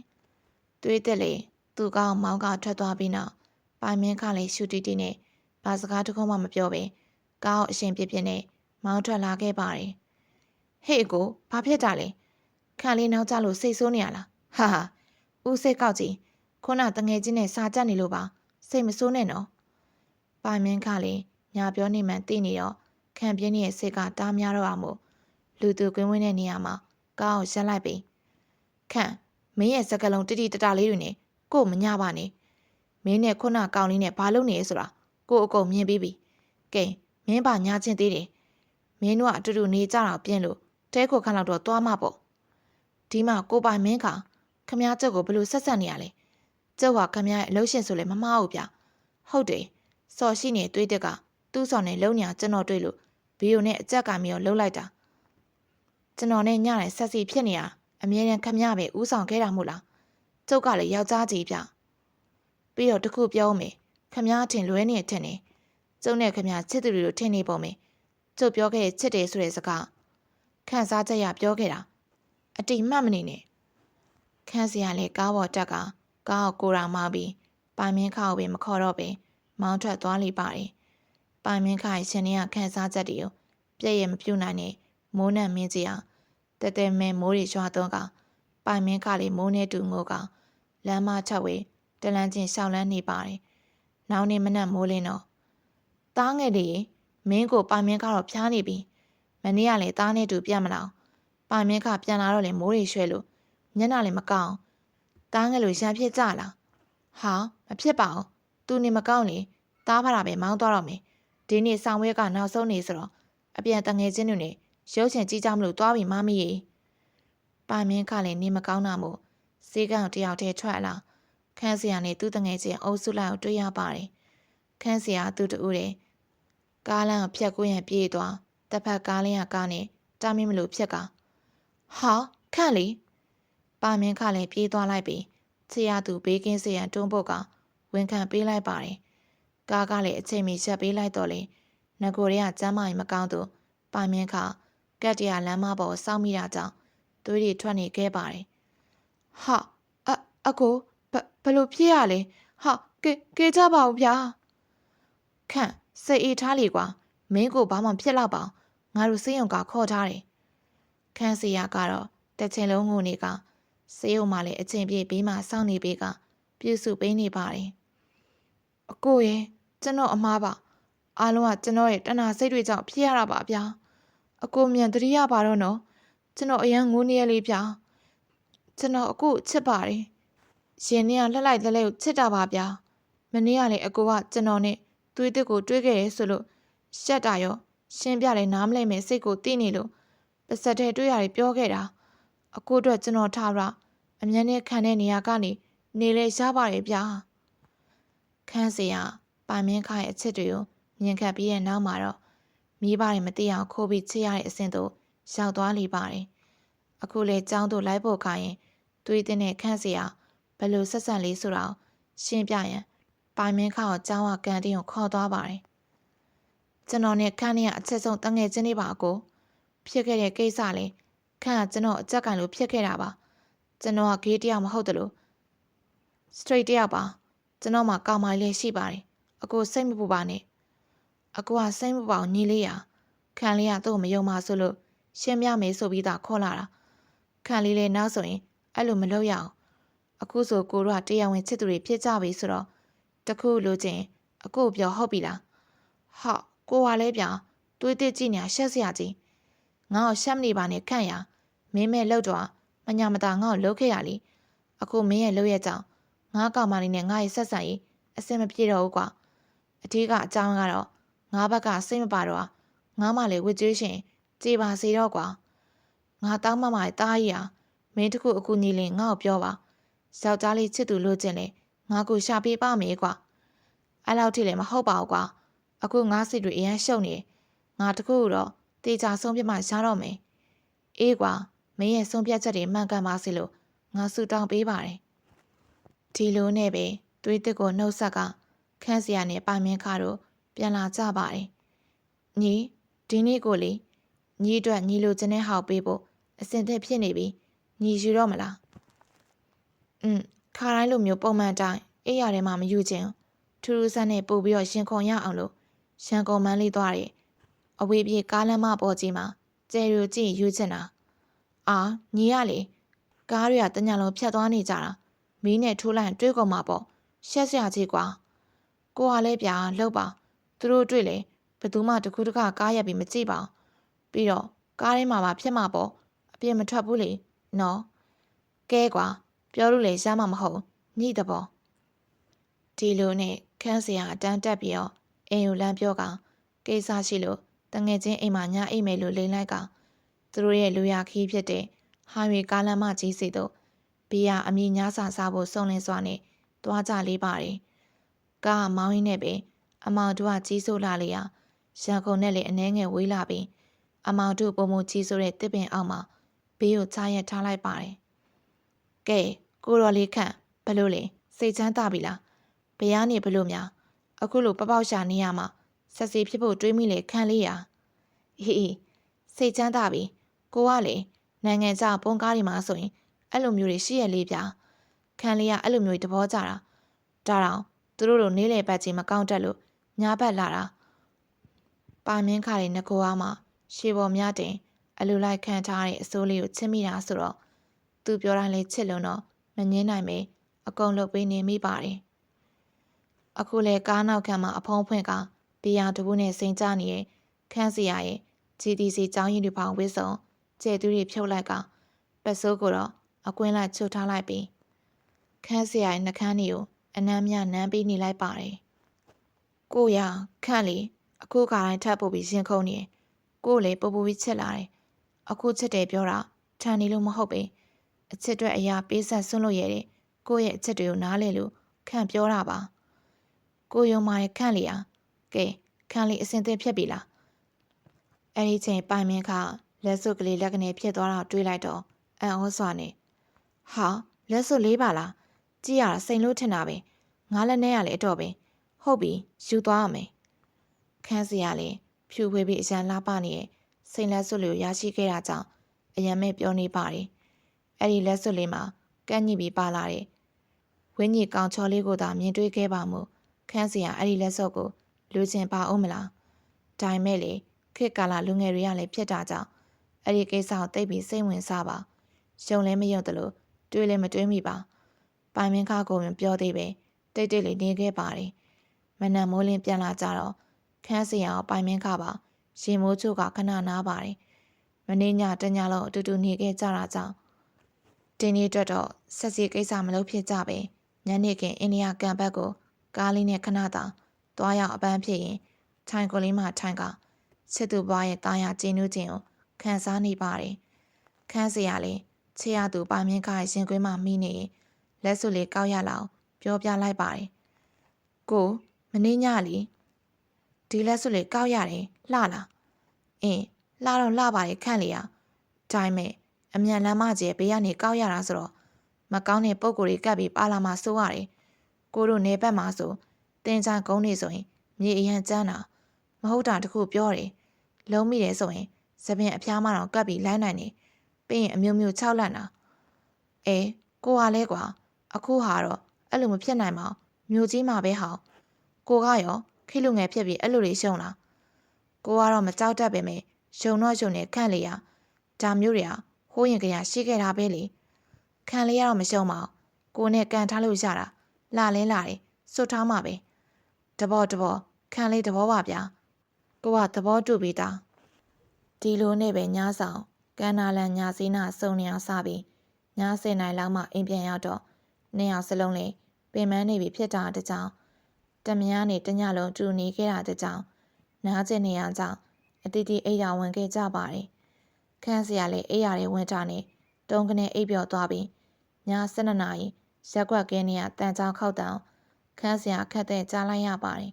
သွေးတဲ့လေသူကောင်းမောင်းကထွက်သွားပြီးနောက်ပိုင်မင်းခလေးရှူတီတီနဲ့ဘာစကားတစ်ခုမှမပြောဘဲကောင်းအရှင်ပြပြနဲ့မောင်းထွက်လာခဲ့ပါတယ်ဟေ့ကိုဘာဖြစ်တာလဲခန့်လေးနောက်ကျလို့စိတ်ဆိုးနေရလားဟာဟာဦးစိတ်ကောက်ကြည့်ခုနတငယ်ချင်းနဲ့စာကြက်နေလို့ပါစိတ်မဆိုးနဲ့နော်ပိုင်မင်းခလေးညာပြောနေမှန်သိနေတော့ခံပြင်းရဲ့စိတ်ကတားများတော့အောင်မို့လူသူကွင်းဝင်းတဲ့နေရာမှာကောင်းရက်လိုက်ပြီးခန့်မင်းရဲ့စကလုံးတိတိတတလေးတွေနဲ့ကို့မညပါနဲ့မင်းနဲ့ခုနကောင်းလေးနဲ့ဘာလုပ်နေလဲဆိုတာကို့အကုန်မြင်ပြီးပြီကဲမင်းပါညာချင်းသေးတယ်မင်းတို့ကအတူတူနေကြတာပြင်းလို့တဲခုခန့်လောက်တော့သွားမှာပေါ့ဒီမှာကိုပိုင်မင်းခခမ ्या ကျုပ်ကိုဘလို့ဆက်ဆက်နေရလဲကျုပ်ကခမ ्या ရဲ့အလုပ်ရှင်ဆိုလဲမမှားဘူးဗျဟုတ်တယ်စော်ရှိနေသွေးတက်ကသူ့ဆောင်နဲ့လုံညာကျွန်တော်တွေ့လို့ဗီယိုနဲ့အကြက်ကမျိုးလှုပ်လိုက်တာကျွန်တော်နဲ့ညတိုင်းဆက်စီဖြစ်နေရအမြဲတမ်းခမ ्या ပဲဥဆောင်ခဲ့တာမို့လားကျုပ်ကလည်းယောက်ျားကြီးဗျပြီးတော့တခုပြောမယ်ခမ ्या ထင်လွဲနေထင်နေကျုပ်နဲ့ခမ ्या ချစ်သူတွေထင်နေပုံမယ်ကျုပ်ပြောခဲ့တဲ့ချစ်တယ်ဆိုတဲ့စကားခန်းစားချက်ရပြောခဲ့တာအတိမှတ်မနေနဲ့ခန်းစရာလေကားပေါ်တက်ကားကိုရာမောင်းပြီးပိုင်မင်းခါကိုပဲမခေါ်တော့ပဲမောင်းထွက်သွားလိပါတယ်ပိုင်မင်းခါရဲ့ရှင်နေရခန်းစားချက်တွေကိုပြည့်ရမပြုတ်နိုင်နဲ့မိုးနဲ့မင်းကြီးအောင်တဲတဲမဲမိုးတွေရွာသွန်းကပိုင်မင်းခါလေးမိုးနဲ့တူငိုကလမ်းမချက်ဝေးတလန်းချင်းရှောင်းလန်းနေပါတယ်နောက်နေ့မနက်မိုးလင်းတော့တားငယ်လေးမင်းကိုပိုင်မင်းကတော့ဖျားနေပြီမနေ့ကလည်းတားနဲ့တူပြတ်မလားပိုင်မင်းကပြန်လာတော့လေမိုးတွေရွှဲလို့မျက်နှာလည်းမကောင်းတားငယ်လိုရံဖြစ်ကြလားဟာမဖြစ်ပါဘူးသူနေမကောင်းလေတားဖတာပဲမောင်းသွားတော့မယ်ဒီနေ့ဆောင်ဝဲကနောက်ဆုံးနေဆိုတော့အပြန်တငယ်ချင်းတွေနဲ့ရုပ်ရှင်ကြည့်ကြမလို့သွားပြီမမီးပိုင်မင်းကလည်းနေမကောင်းတာမို့စေးကောင်တယောက်တည်းထွက်လာခန်းစရာနဲ့သူ့တငယ်ချင်းအုပ်စုလိုက်ကိုတွေ့ရပါတယ်ခန်းစရာသူ့တူတယ်ကားလမ်းကိုဖြတ်ကိုရန်ပြေးသွားတစ်ဖက်ကားလင်းကကားနဲ့တားမင်းမလို့ဖြစ်ကဟာခန့်လေပါမင်းခလည်းပြေးသွားလိုက်ပြီးချစ်ရသူဘေးကင်းစေရန်တွန်းပုတ်ကဝန်ခံပေးလိုက်ပါတယ်ကားကလည်းအချိန်မီချက်ပေးလိုက်တော့လေငကိုတွေကကျမ်းမာရင်မကောင်းသူပါမင်းခကက်တရလမ်းမပေါ်စောင့်မိတာကြောင့်သွေးတွေထွက်နေခဲ့ပါတယ်ဟာအကိုဘလို့ဖြစ်ရလဲဟာကဲကြပါဦးဗျာခန့်စိတ်အေးထားလေကွာမင်းကိုဘာမှဖြစ်တော့ပါငါတို့စေးရုံကခေါ်ထားတယ်ခန့်စီရကတော့တစ်ချိန်လုံးငိုနေကစေးရုံမှာလည်းအချိန်ပြည့်ပြီးမှစောင့်နေပေးကပြုစုပေးနေပါတယ်အကိုရဲ့ကျွန်တော်အမားပါအားလုံးကကျွန်တော်ရဲ့တဏှာစိတ်တွေကြောင့်ဖြစ်ရတာပါဗျာအကိုမြန်တတိယပါတော့နော်ကျွန်တော်အရန်ငိုနေရလေဗျာကျွန်တော်အကိုချစ်ပါတယ်ရှင်နေကလှလိုက်တဲ့လဲကိုချစ်တာပါဗျာမနေ့ကလည်းအကိုကကျွန်တော်နဲ့သွေးတစ်ကိုတွေးခဲ့ရဲဆိုလို့ရှက်တာရောရှင်းပြလည်းနားမလဲမယ်စိတ်ကိုတိနေလို့ပါစက်ထဲတွေ့ရတယ်ပြောခဲ့တာအကိုအတွက်ကျွန်တော်ထားရအမြဲတမ်းခံတဲ့နေရာကနေနေလဲရပါတယ်ဗျာခန်းစရာပိုင်မင်းခရဲ့အချစ်တွေကိုမြင်ခတ်ပြီးတဲ့နောက်မှာတော့မိဘတွေမသိအောင်ခိုးပြီးချစ်ရတဲ့အဆင့်သို့ရောက်သွားလိမ့်ပါတယ်အခုလေကျောင်းသို့လိုက်ဖို့ခိုင်းရင်သွေးတဲ့ခန်းစရာဘယ်လိုဆက်ဆက်လေးဆိုတာရှင်းပြရန်ပိုင်မင်းခကိုကျောင်းကကန်တင်းကိုခေါ်သွားပါတယ် ကျွန်တော်နဲ့ခန့်လေးကအချက်ဆုံးတငယ်ချင်းတွေပါအကိုဖြစ်ခဲ့တဲ့ကိစ္စလေခန့်ကကျွန်တော်အကြက်ကင်လို့ဖြစ်ခဲ့တာပါကျွန်တော်ကဂေးတယောက်မဟုတ်တယ်လို့ straight တယောက်ပါကျွန်တော်မှာကောင်းမလေးရှိပါတယ်အကိုစိတ်မပူပါနဲ့အကိုကစိတ်မပူပါဘူးညီလေးရခန့်လေးကသူ့ကိုမယုံပါဆိုလို့ရှင်းပြမယ်ဆိုပြီးသားခေါ်လာတာခန့်လေးလည်းနောက်ဆိုရင်အဲ့လိုမလုပ်ရအောင်အခုဆိုကိုတို့ကတရားဝင်ချစ်သူတွေဖြစ်ကြပြီဆိုတော့တခုလိုချင်အကိုပြောဟုတ်ပြီလားဟာကိုကလည်းဗျာတွေးတစ်ကြည့်နေရှက်စရာကြီးငါ့ကိုရှက်မနေပါနဲ့ခန့်ရမင်းမဲ့လောက်တော့မညာမတာငါ့ကိုလှုပ်ခဲ့ရလေအခုမင်းရဲ့လှုပ်ရဲ့ကြောင့်ငါကောင်မလေးနဲ့ငါရဲ့ဆက်ဆံရေးအဆင်မပြေတော့ဘူးကွာအထီးကအကြောင်းကတော့ငါဘက်ကစိတ်မပါတော့ငါမှလည်းဝစ်ကြွေးရှင်ကြေပါစေတော့ကွာငါတောင်းမမရဲ့တားကြီးဟာမင်းတခုအခုညီလင်ငါ့ကိုပြောပါယောက်ျားလေးချစ်သူလို့ကျင်လေငါကိုရှာပေးပါမယ်ကွာအဲ့လောက်ထိလည်းမဟုတ်ပါဘူးကွာအခုငါစိတ်တွေအရန်ရှုပ်နေငါတခုတော့တေချာဆုံးဖြတ်မှရှားတော့မယ်အေးကွာမင်းရဲ့ဆုံးဖြတ်ချက်တွေမှန်ကန်ပါစေလို့ငါဆုတောင်းပေးပါတယ်ဒီလိုနဲ့ပဲသွေးတစ်ကိုနှုတ်ဆက်ကခန်းစရာနဲ့ပိုင်မင်းခါတို့ပြန်လာကြပါတယ်ညီဒီနေ့ကိုလေညီအတွက်ညီလိုချင်တဲ့ဟောက်ပေးဖို့အစင်သက်ဖြစ်နေပြီညီယူတော့မလားခါတိုင်းလိုမျိုးပုံမှန်တိုင်းအိယာထဲမှာမယူချင်ထူးထူးဆန်းနဲ့ပို့ပြီးတော့ရှင်ခုံရအောင်လို့ရှန်ကုန်မန်းလေးသွားတယ်အဝေးပြေကားလမ်းမပေါ်ကြီးမှာကျယ်ရီကြည့်ယူချင်တာညီရလေကားတွေကတညလုံးဖြတ်သွားနေကြတာမီးနဲ့ထိုးလိုက်တွေးကုန်မှာပေါ့ရှက်စရာကြီးကွာကိုကလည်းဗျာလှုပ်ပါသူတို့တွေ့လေဘသူမှတခုတခါကားရက်ပြီးမကြည့်ပါပြီးတော့ကားထဲမှာပါဖြစ်မှာပေါ့အပြင်မထွက်ဘူးလေနော်ကဲကွာပြောလို့လေရမှာမဟုတ်ညှိတဲ့ပေါ့ဒီလိုနဲ့ခန်းစရာအတန်းတက်ပြီးတော့အိမ်ကိုလမ်းပြောကကိစ္စရှိလို့တငယ်ချင်းအိမ်မှာညအိမ်မယ်လို့လိန်လိုက်ကသူတို့ရဲ့လူရခီးဖြစ်တဲ့ဟာရီကားလမ်းမကြီးစီတို့ဘီယာအမြင့်ညားစာစားဖို့စုံလင်စွာနဲ့တွားကြလေးပါတယ်ကားမောင်းရင်းနဲ့ပဲအမောင်တို့ကကြီးစိုးလာလေရရန်ကုန်နဲ့လည်းအနှဲငယ်ဝေးလာပြီးအမောင်တို့ပုံမကြီးစိုးတဲ့တစ်ပင်အောက်မှာဘေးကိုချရက်ထားလိုက်ပါတယ်ကဲကိုတော်လေးခန့်ဘလို့လဲစိတ်ချမ်းသာပြီလားဘယ်ကနေဘလို့များအခုလိုပပောက်ရှာနေရမှာဆက်စီဖြစ်ဖို့တွေးမိလေခံလေးရဟေးစိတ်ချမ်းသာပြီကိုကလေနိုင်ငံခြားပုံကားတွေမှာဆိုရင်အဲ့လိုမျိုးတွေရှိရလေဗျာခံလေးကအဲ့လိုမျိုးတဘောကြတာဒါတော့သူတို့လိုနေလေပတ်ချင်းမကောင်းတတ်လို့ညာဘက်လာတာပါမင်းခါတွေငကိုအားမှာရှေပေါ်များတင်အလိုလိုက်ခံထားတဲ့အစိုးလေးကိုချစ်မိတာဆိုတော့သူပြောတိုင်းလေးချစ်လို့တော့မငင်းနိုင်ပဲအကုန်လုပ်ပေးနေမိပါတယ်အခုလေကားနောက်ခံမှာအဖုံးဖွင့်ကဘီယာတဘူးနဲ့စိန်ကြနေတဲ့ခန်းစီရရဲ့ GTC ကျောင်းရည်တွေပေါင်ဝစ်စုံကျဲသူတွေဖြုတ်လိုက်ကပတ်စိုးကိုတော့အကွင်းလိုက်ချုပ်ထားလိုက်ပြီးခန်းစီရရဲ့နှကန်းတွေကိုအနမ်းမြနမ်းပေးနေလိုက်ပါတယ်ကိုရခန့်လေအခုခါတိုင်းထပ်ပို့ပြီးရင်ခုန်နေကိုလေပူပူပြီးချစ်လာတယ်အခုချစ်တယ်ပြောတာထန်နေလို့မဟုတ်ပဲအချစ်တွေအရာပေးဆက်ဆွန့်လို့ရတဲ့ကိုရဲ့အချစ်တွေကိုနားလေလို့ခန့်ပြောတာပါကိုယုံမာရဲ့ခန့်လေကဲခန့်လေအစင်သစ်ဖြစ်ပြီလားအဲ့ဒီချိန်ပိုင်မင်းခလက်စွပ်ကလေးလက်ကနေဖြစ်သွားတာတွေးလိုက်တော့အံ့ဩစွာနဲ့ဟာလက်စွပ်လေးပါလားကြည့်ရတာစိန်လို့ထင်တာပဲငါလည်းနဲ့ရလေအတော့ပဲဟုတ်ပြီယူသွားရမယ်ခန်းစီရလေဖြူဝေးပြီးအရန်လာပနေတဲ့စိန်လက်စွပ်လေးကိုရရှိခဲ့တာကြောင့်အရန်မဲ့ပြောနေပါတယ်အဲ့ဒီလက်စွပ်လေးမှာကန့်ညိပြီးပါလာတဲ့ဝင်းကြီးကောင်ချော်လေးကိုသာမြင်တွေ့ခဲ့ပါမှုခန်းစီရအဲ့ဒီလက်စွပ်ကိုလူချင်းပါအောင်မလားဒါပေမဲ့လေခေတ်ကာလလူငယ်တွေကလည်းဖြစ်တာကြောင့်အဲ့ဒီကိစ္စကိုသိပြီးစိတ်ဝင်စားပါရှုံလည်းမယုံတယ်လို့တွေးလည်းမတွေးမိပါပိုင်မင်းခါကိုမပြောသေးပဲတိတ်တိတ်လေးနေခဲ့ပါတယ်မနက်မိုးလင်းပြန်လာကြတော့ခန်းစီအောင်ပိုင်မင်းခါပါရင်မိုးချို့ကခဏနားပါတယ်မနေ့ညတညလုံးအတူတူနေခဲ့ကြတာကြောင့်တင်းနေအတွက်တော့ဆက်စီကိစ္စမလုပ်ဖြစ်ကြပဲညနေခင်းအိန္ဒိယကန်ဘက်ကိုကားလေးနဲ့ခဏသာသွားရောက်အပန်းဖြစ်ရင်ထိုင်ကိုလေးမှထိုင်ကချစ်သူဘွားရဲ့တာယာကျင်းနှူးခြင်းကိုခံစားနေပါတယ်ခန်းစီရလေချေရသူပိုင်မင်းခါရဲ့ရင်ခွေးမှမိနေလက်စွပ်လေးကောက်ရလောက်ပြောပြလိုက်ပါတယ်ကိုမနေ့ညလီဒီလက်စွပ်လေးကောက်ရတယ်လှလားအင်းလှတော့လှပါတယ်ခန့်လေရဒါပေမဲ့အမြန်လမ်းမကြီးဘေးကနေကောက်ရတာဆိုတော့မကောင်းတဲ့ပုံကိုယ်တွေကပ်ပြီးပါလာမှစိုးရတယ်ကိုတို့နေဘက်မှာဆိုတင်ချကုန်းနေဆိုရင်မြေအရန်ကျန်းတာ မဟုတ်တာတခုပြောတယ်လုံးမိတယ်ဆိုရင်သပင်အဖျားမှတော့ကပ်ပြီးလိုက်နိုင်နေပြီးရင်အမျိုးမျိုးခြောက်လန့်တာကိုကလဲကွာအခုဟာတော့အဲ့လိုမဖြစ်နိုင်ပါဘူးမြို့ကြီးမှာပဲဟောင်းကိုကရောခိလူငယ်ဖြစ်ပြီးအဲ့လိုတွေရှုံလားကိုကတော့မကြောက်တတ်ပေမဲ့ရှုံတော့ရှုံနေခန့်လေရဒါမျိုးတွေကဟိုးရင်ကရရှိခဲ့တာပဲလေခံလေးရတော့မရှုံပါဘူးကိုနဲ့ကန်ထားလို့ရတာလာလဲလာတယ်စွတ်ထားမှာပဲတဘောခံလေးတဘောပါဗျာကိုကသဘောတူပြီးသားဒီလိုနဲ့ပဲညဆောင်ကန်နာလန်ညစင်းနာစုံနေအောင်စပြီးည10 နိုင်လောက်မှအိမ်ပြန်ရောက်တော့နှစ်ယောက်စလုံးလေးပင်မနေပြီဖြစ်တာတကြောင်တမယားနေတညလုံးတူနေခဲ့တာတကြောင်နားကျင်နေရကြောင်အတီးတီးအိပ်ရာဝင်ခဲ့ကြပါတယ်ခန်းစရာလေးအိပ်ရာတွေဝင်တာနေတုံးကနေအိပ်ပျော်သွားပြီးည12 နာရီရက်ကွက်ကင်းနေရတန်ချောင်းခောက်တောင်ခန်းစရာခက်တဲ့ကြားလိုက်ရပါတယ်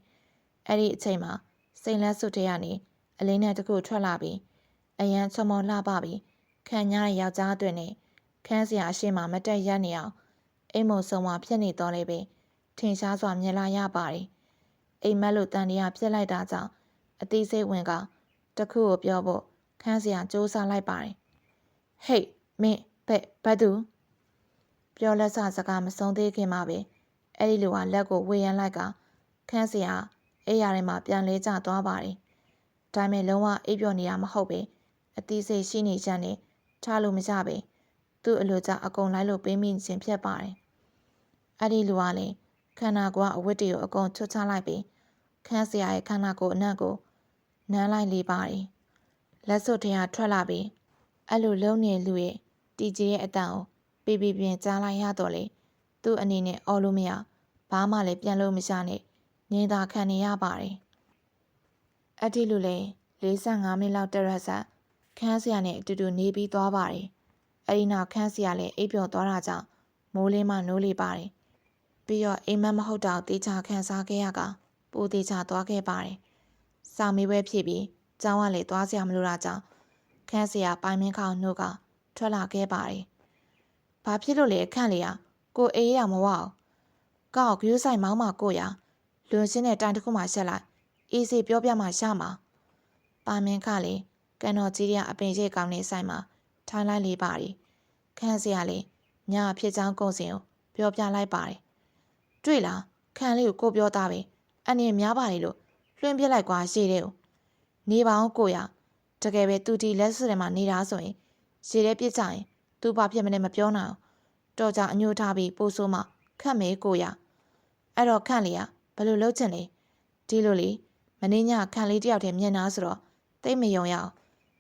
အဲ့ဒီအချိန်မှာစိန်လက်စွတ်ထဲကနေအလင်းနဲ့တခုထွက်လာပြီးအရန်ချမောလှပပြီးခံညားတဲ့ယောက်ျားတွေနဲ့ခန်းစရာအရှိမမတက်ရက်နေအောင်အိမ်မုံဆုံးမဖြစ်နေတော့လေပဲထင်ရှားစွာမြင်လာရပါတယ်အိမ်မက်လို့တန်တရားဖြစ်လိုက်တာကြောင့်အသေးစိတ်ဝင်ကတခုကိုပြောဖို့ခန်းစရာစူးစမ်းလိုက်ပါတယ်ဟေးမင်းဘတ်သူပြောလက်စစကားမဆုံးသေးခင်မှာပဲအဲ့ဒီလူကလက်ကိုဝေယမ်းလိုက်ကခန်းစရာအိမ်ရထဲမှာပြန်လဲကျသွားပါတယ်ဒါပေမဲ့လုံးဝအိပ်ပျော်နေတာမဟုတ်ပဲအသေးစိတ်ရှိနေချမ်းနဲ့ထားလို့မရပဲသူ့အလိုကျအကုန်လိုက်လို့ပေးမိခြင်းဖြစ်ပါတယ်အဲ့ဒီလူကလည်းခန္ဓာကိုယ်ကအဝတ်တွေကိုအကုန်ချွတ်ချလိုက်ပြီးခန်းစရာရဲ့ခန္ဓာကိုယ်အနံ့ကိုနမ်းလိုက်လေပါတယ်လက်စွပ်ထဲကထွက်လာပြီးအဲ့လိုလုံးနေလူရဲ့တီကြီးရဲ့အတန်ကိုပြပြကြားလိုက်ရတော့လေသူ့အနေနဲ့အော်လို့မရဘာမှလည်းပြန်လို့မရနဲ့ငြင်းသာခံနေရပါတယ်အဲ့ဒီလူလည်း45 မိနစ်လောက်တရက်ဆက်ခန်းစရာနဲ့အတူတူနေပြီးသွားပါတယ်အဲ့ဒီနောက်ခန်းစရာလည်းအိပ်ပျော်သွားတာကြောင့်မိုးလေးမှနိုးလေပါတယ်ပြီးတော့အိမ်မက်မဟုတ်တော့တေချာခန်းစားခဲ့ရကပိုတေချာသွားခဲ့ပါတယ်စောင်မီးပွဲဖြစ်ပြီးကျောင်းကလည်းသွားစရာမလိုတာကြောင့်ခန်းစရာပိုင်မင်းခေါနှုတ်ကထွက်လာခဲ့ပါတယ်ဘာဖြစ်လို့လဲခန့်လေရကိုအေးရမဝအောင်ကောက်ဂရုဆိုင်မောင်းမှကိုရလွန်ရှင်းတဲ့တိုင်တစ်ခုမှရှက်လိုက်အေးစေပြောပြမှရမှာပိုင်မင်းခလည်းကန်တော်ကြီးရအပင်ရိပ်ကောင်းနေဆိုင်မှာထိုင်လိုက်လေပါတယ်ခန်းစရာလည်းညဖြစ်ချောင်းကုန်စင်ကိုပြောပြလိုက်ပါတယ်တွေ့လားခန့်လေးကိုပြောသားပဲအနေများပါလေလို့လွှင့်ပြလိုက်ကွာရှေ့တဲ့ကိုနေပါအောင်ကိုရတကယ်ပဲသူဒီလက်စွပ်ထဲမှာနေတာဆိုရင်ရှေ့တဲ့ပြစ်ကြရင်သူဘာဖြစ်မလဲမပြောနိုင်အောင်တော်ကြအညိုထားပြီးပို့ဆိုမှခတ်မဲကိုရအဲ့တော့ခန့်လေးကဘယ်လိုလုပ်ချင်လဲဒီလိုလေမင်းညခန့်လေးတယောက်တည်းမြင်တာဆိုတော့တိတ်မယုံရအောင်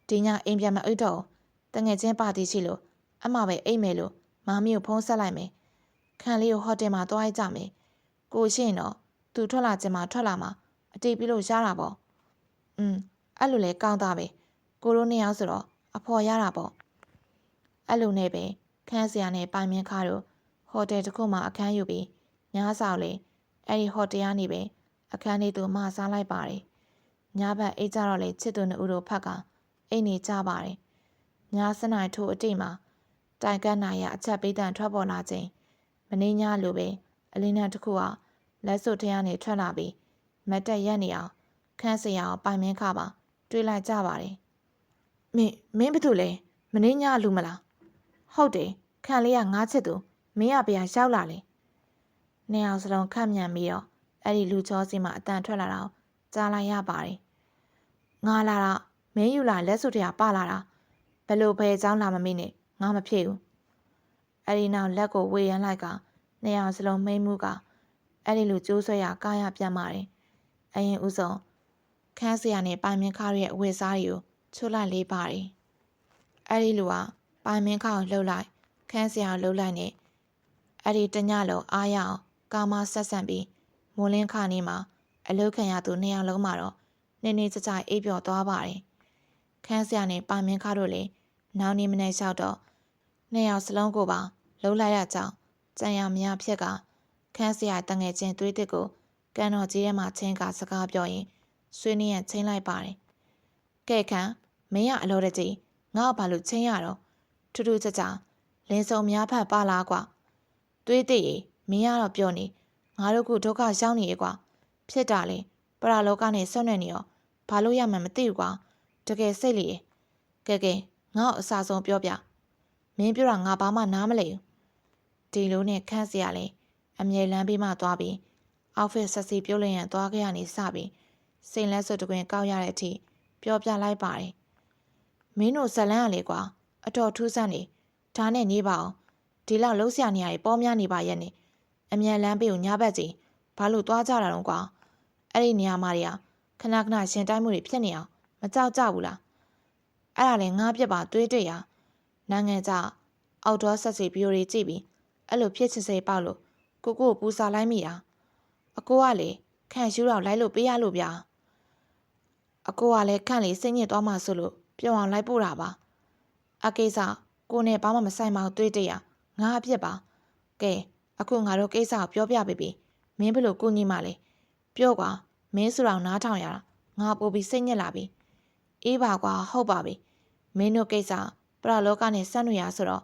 ဒီညအိမ်ပြန်မအိတ်တော့တငယ်ချင်းပါတီရှိလို့အမှပဲအိတ်မယ်လို့မမီကိုဖုံးဆက်လိုက်မယ်ခန့်လေးကိုဟိုတယ်မှာသွားရကြမယ်ကိုရှင်းတော့သူထွက်လာခြင်းမှာထွက်လာမှာအတိတ်ပြီးလို့ရတာပေါ့အဲ့လိုလေကောင်းတာပဲကိုတို့နှစ်ယောက်ဆိုတော့အဖော်ရတာပေါ့အဲ့လိုနဲ့ပဲခန်းစရာနဲ့ပိုင်မင်းခါတို့ဟိုတယ်တစ်ခုမှာအခန်းယူပြီးညဆောင်လေအဲ့ဒီဟိုတယ်ကနေပဲအခန်းလေးသူမစားလိုက်ပါတယ်ညဘက်အိတ်ကြတော့လေချစ်သူနှစ်ဦးတို့ဖက်ကအိတ်နေကြပါတယ်ည7 နာရီထိုးအတိတ်မှာတိုင်ကန်းနိုင်ရအချက်ပေးတန်ထွက်ပေါ်လာခြင်းမင်းညလိုပဲအလင်းနဲ့တစ်ခုကလက်စွပ်ထဲကနေထွက်လာပြီးမတ်တက်ရက်နေအောင်ခန်းစရာကိုပိုင်မင်းခါပါတွေးလိုက်ကြပါတယ်မင်းဘာလို့လဲမင်းညလူမလားဟုတ်တယ်ခန့်လေးကငါးချစ်သူမင်းကဘယ်ရောက်လာလဲနှစ်ယောက်စလုံးခန့်မြန်ပြီးတော့အဲ့ဒီလူချောစီမှာအတန်ထွက်လာတော့ကြားလိုက်ရပါတယ်ငါလာတော့မင်းယူလာလက်စွပ်ထဲကပါလာတာဘယ်လိုဘယ်အကြောင်းလာမမေးနဲ့ငါမဖြစ်ဘူးအဲ့ဒီနောက်လက်ကိုဝေရမ်းလိုက်ကနှစ်ယောက်စလုံးမိမ့်မှုကအဲ့ဒီလူကျိုးဆွဲရကားရပြန်ပါတယ်အရင်ဦးဆုံးခန်းစရာနဲ့ပိုင်မင်းခါရဲ့အဝတ်စားတွေကိုချွတ်လိုက်လေးပါတယ်အဲ့ဒီလူကပိုင်မင်းခါကိုလှုပ်လိုက်ခန်းစရာကိုလှုပ်လိုက်နဲ့အဲ့ဒီတညလုံးအားရအောင်ကာမဆက်ဆံပြီးမိုးလင်းခါနေမှာအလုခံရသူနှစ်ယောက်လုံးမှာတော့နေနေကြကြအိပ်ပျော်သွားပါတယ်ခန်းစရာနဲ့ပိုင်မင်းခါတို့လည်းနောက်နေမနေလျှောက်တော့နှစ်ယောက်စလုံးကိုပါလှုပ်လိုက်ရကြောင်းကြံရမရဖြစ်ကခန်းစရာတငယ်ချင်းသွေးတစ်ကိုကန်တော်ကြီးထဲမှာချင်းကစကားပြောရင်ဆွေးနွေးရချင်းလိုက်ပါတယ်ကဲခန့်မင်းကအလောတကြီးငါ့ဘာလို့ချင်းရတော့ထူးထူးခြားခြားလင်းစုံများဖတ်ပါလားကွာသွေးသိရင်မင်းကတော့ပြောနေငါတို့ကဒုက္ခရောက်နေရဲ့ကွာဖြစ်တာလေပရာလောကနေဆွနေနေရော ဘာလို့ရမှန်းမသိဘူးကွာတကယ်စိတ်လီကဲငါ့ကိုအစာဆုံးပြောပြမင်းပြောတာငါဘာမှနားမလဲဘူးဒီလိုနဲ့ခန့်စရာလဲအမြဲလမ်းပေးမှသွားပြီးအောက်ဖစ်ဆက်စီပြုတ်လျင်သွားခဲ့ရနေစပြီးစိန်လက်စွပ်တကွင်ကောက်ရတဲ့အထိပြောပြလိုက်ပါတယ်မင်းတို့ဇလန်းကလေကွာအတော်ထူးဆန်းနေဒါနဲ့နေပါအောင်ဒီလောက်လှုပ်ရှားနေရပေါ်များနေပါရဲ့နဲ့အမြဲလမ်းပေးကိုညားဘက်ကြီးဘာလို့သွားကြတာတော့ကွာအဲ့ဒီနေရာမှာတွေကခဏရှင်တိုင်းမှုတွေဖြစ်နေအောင်မကြောက်ကြဘူးလားအဲ့ဒါလည်းငါပြက်ပါတွေးတွေ့ရနိုင်ငံခြားအောက်ဒေါ်ဆက်စီဗီဒီယိုတွေကြည့်ပြီးအဲ့လိုဖြစ်ချစ်စေပေါက်လို့ကိုပူစာလိုက်မိတာအကိုကလေခန့်ရှူတော့လိုက်လို့ပေးရလို့ဗျာအကိုကလည်းခန့်လေးစိတ်ညစ်သွားမှဆိုလို့ပြုံအောင်လိုက်ပို့တာပါအကိစ္စကိုနဲ့ဘာမှမဆိုင်ပါဘူးတွေးတွေ့ရငါအပြက်ပါကဲအခုငါတို့ကိစ္စကိုပြောပြပြီမင်းဘယ်လိုကိုညီမလဲပြောကွာမင်းဆိုတော့နားထောင်ရတာငါပို့ပြီးစိတ်ညစ်လာပြီအေးပါကွာဟုတ်ပါပြီမင်းတို့ကိစ္စပရလောကနဲ့ဆက်နွယ်ရဆိုတော့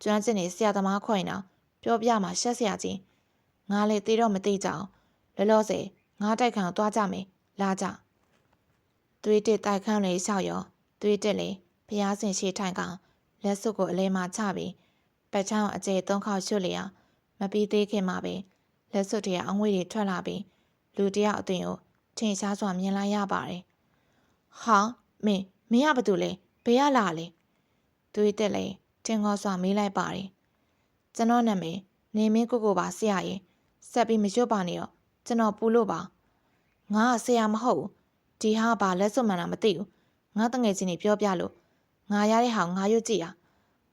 ကျွမ်းကျင်နေဆရာသမားခွင်တော့ပြောပြမှာရှက်စရာကြီးငါလည်းသိတော့မသိကြအောင်လောလောဆယ်ငါတိုက်ခံသွားကြမယ်လာကြသွေးတစ်တိုက်ခန်းလေးလျှောက်ရောသွေးတစ်လေးဖျားစင်ရှိထိုင်ကလက်စွပ်ကိုအလဲမှချပြီးပတ်ချောင်းအကျဲ3ခေါက်ရွှတ်လျာမပြီးသေးခင်မှာပဲလက်စွပ်တရအငွေ့တွေထွက်လာပြီးလူတယောက်အသွင်ကိုထင်ရှားစွာမြင်လိုက်ရပါတယ်ဟာမင်းကဘာတူလဲဘယ်ရလာလဲသွေးတက်လေတင်ကောစွာမေးလိုက်ပါတယ်ကျွန်တော်နာမည်နေမင်းကိုပါဆရာရင်ဆက်ပြီးမရွတ်ပါနဲ့တော့ကျွန်တော်ပူလို့ပါငါကဆရာမဟုတ်ဒီဟာဘာလက်စွပ်မှန်တာမသိဘူးငါတငယ်ချင်းတွေပြောပြလို့ငါရတဲ့ဟာငါရွတ်ကြည့်ရ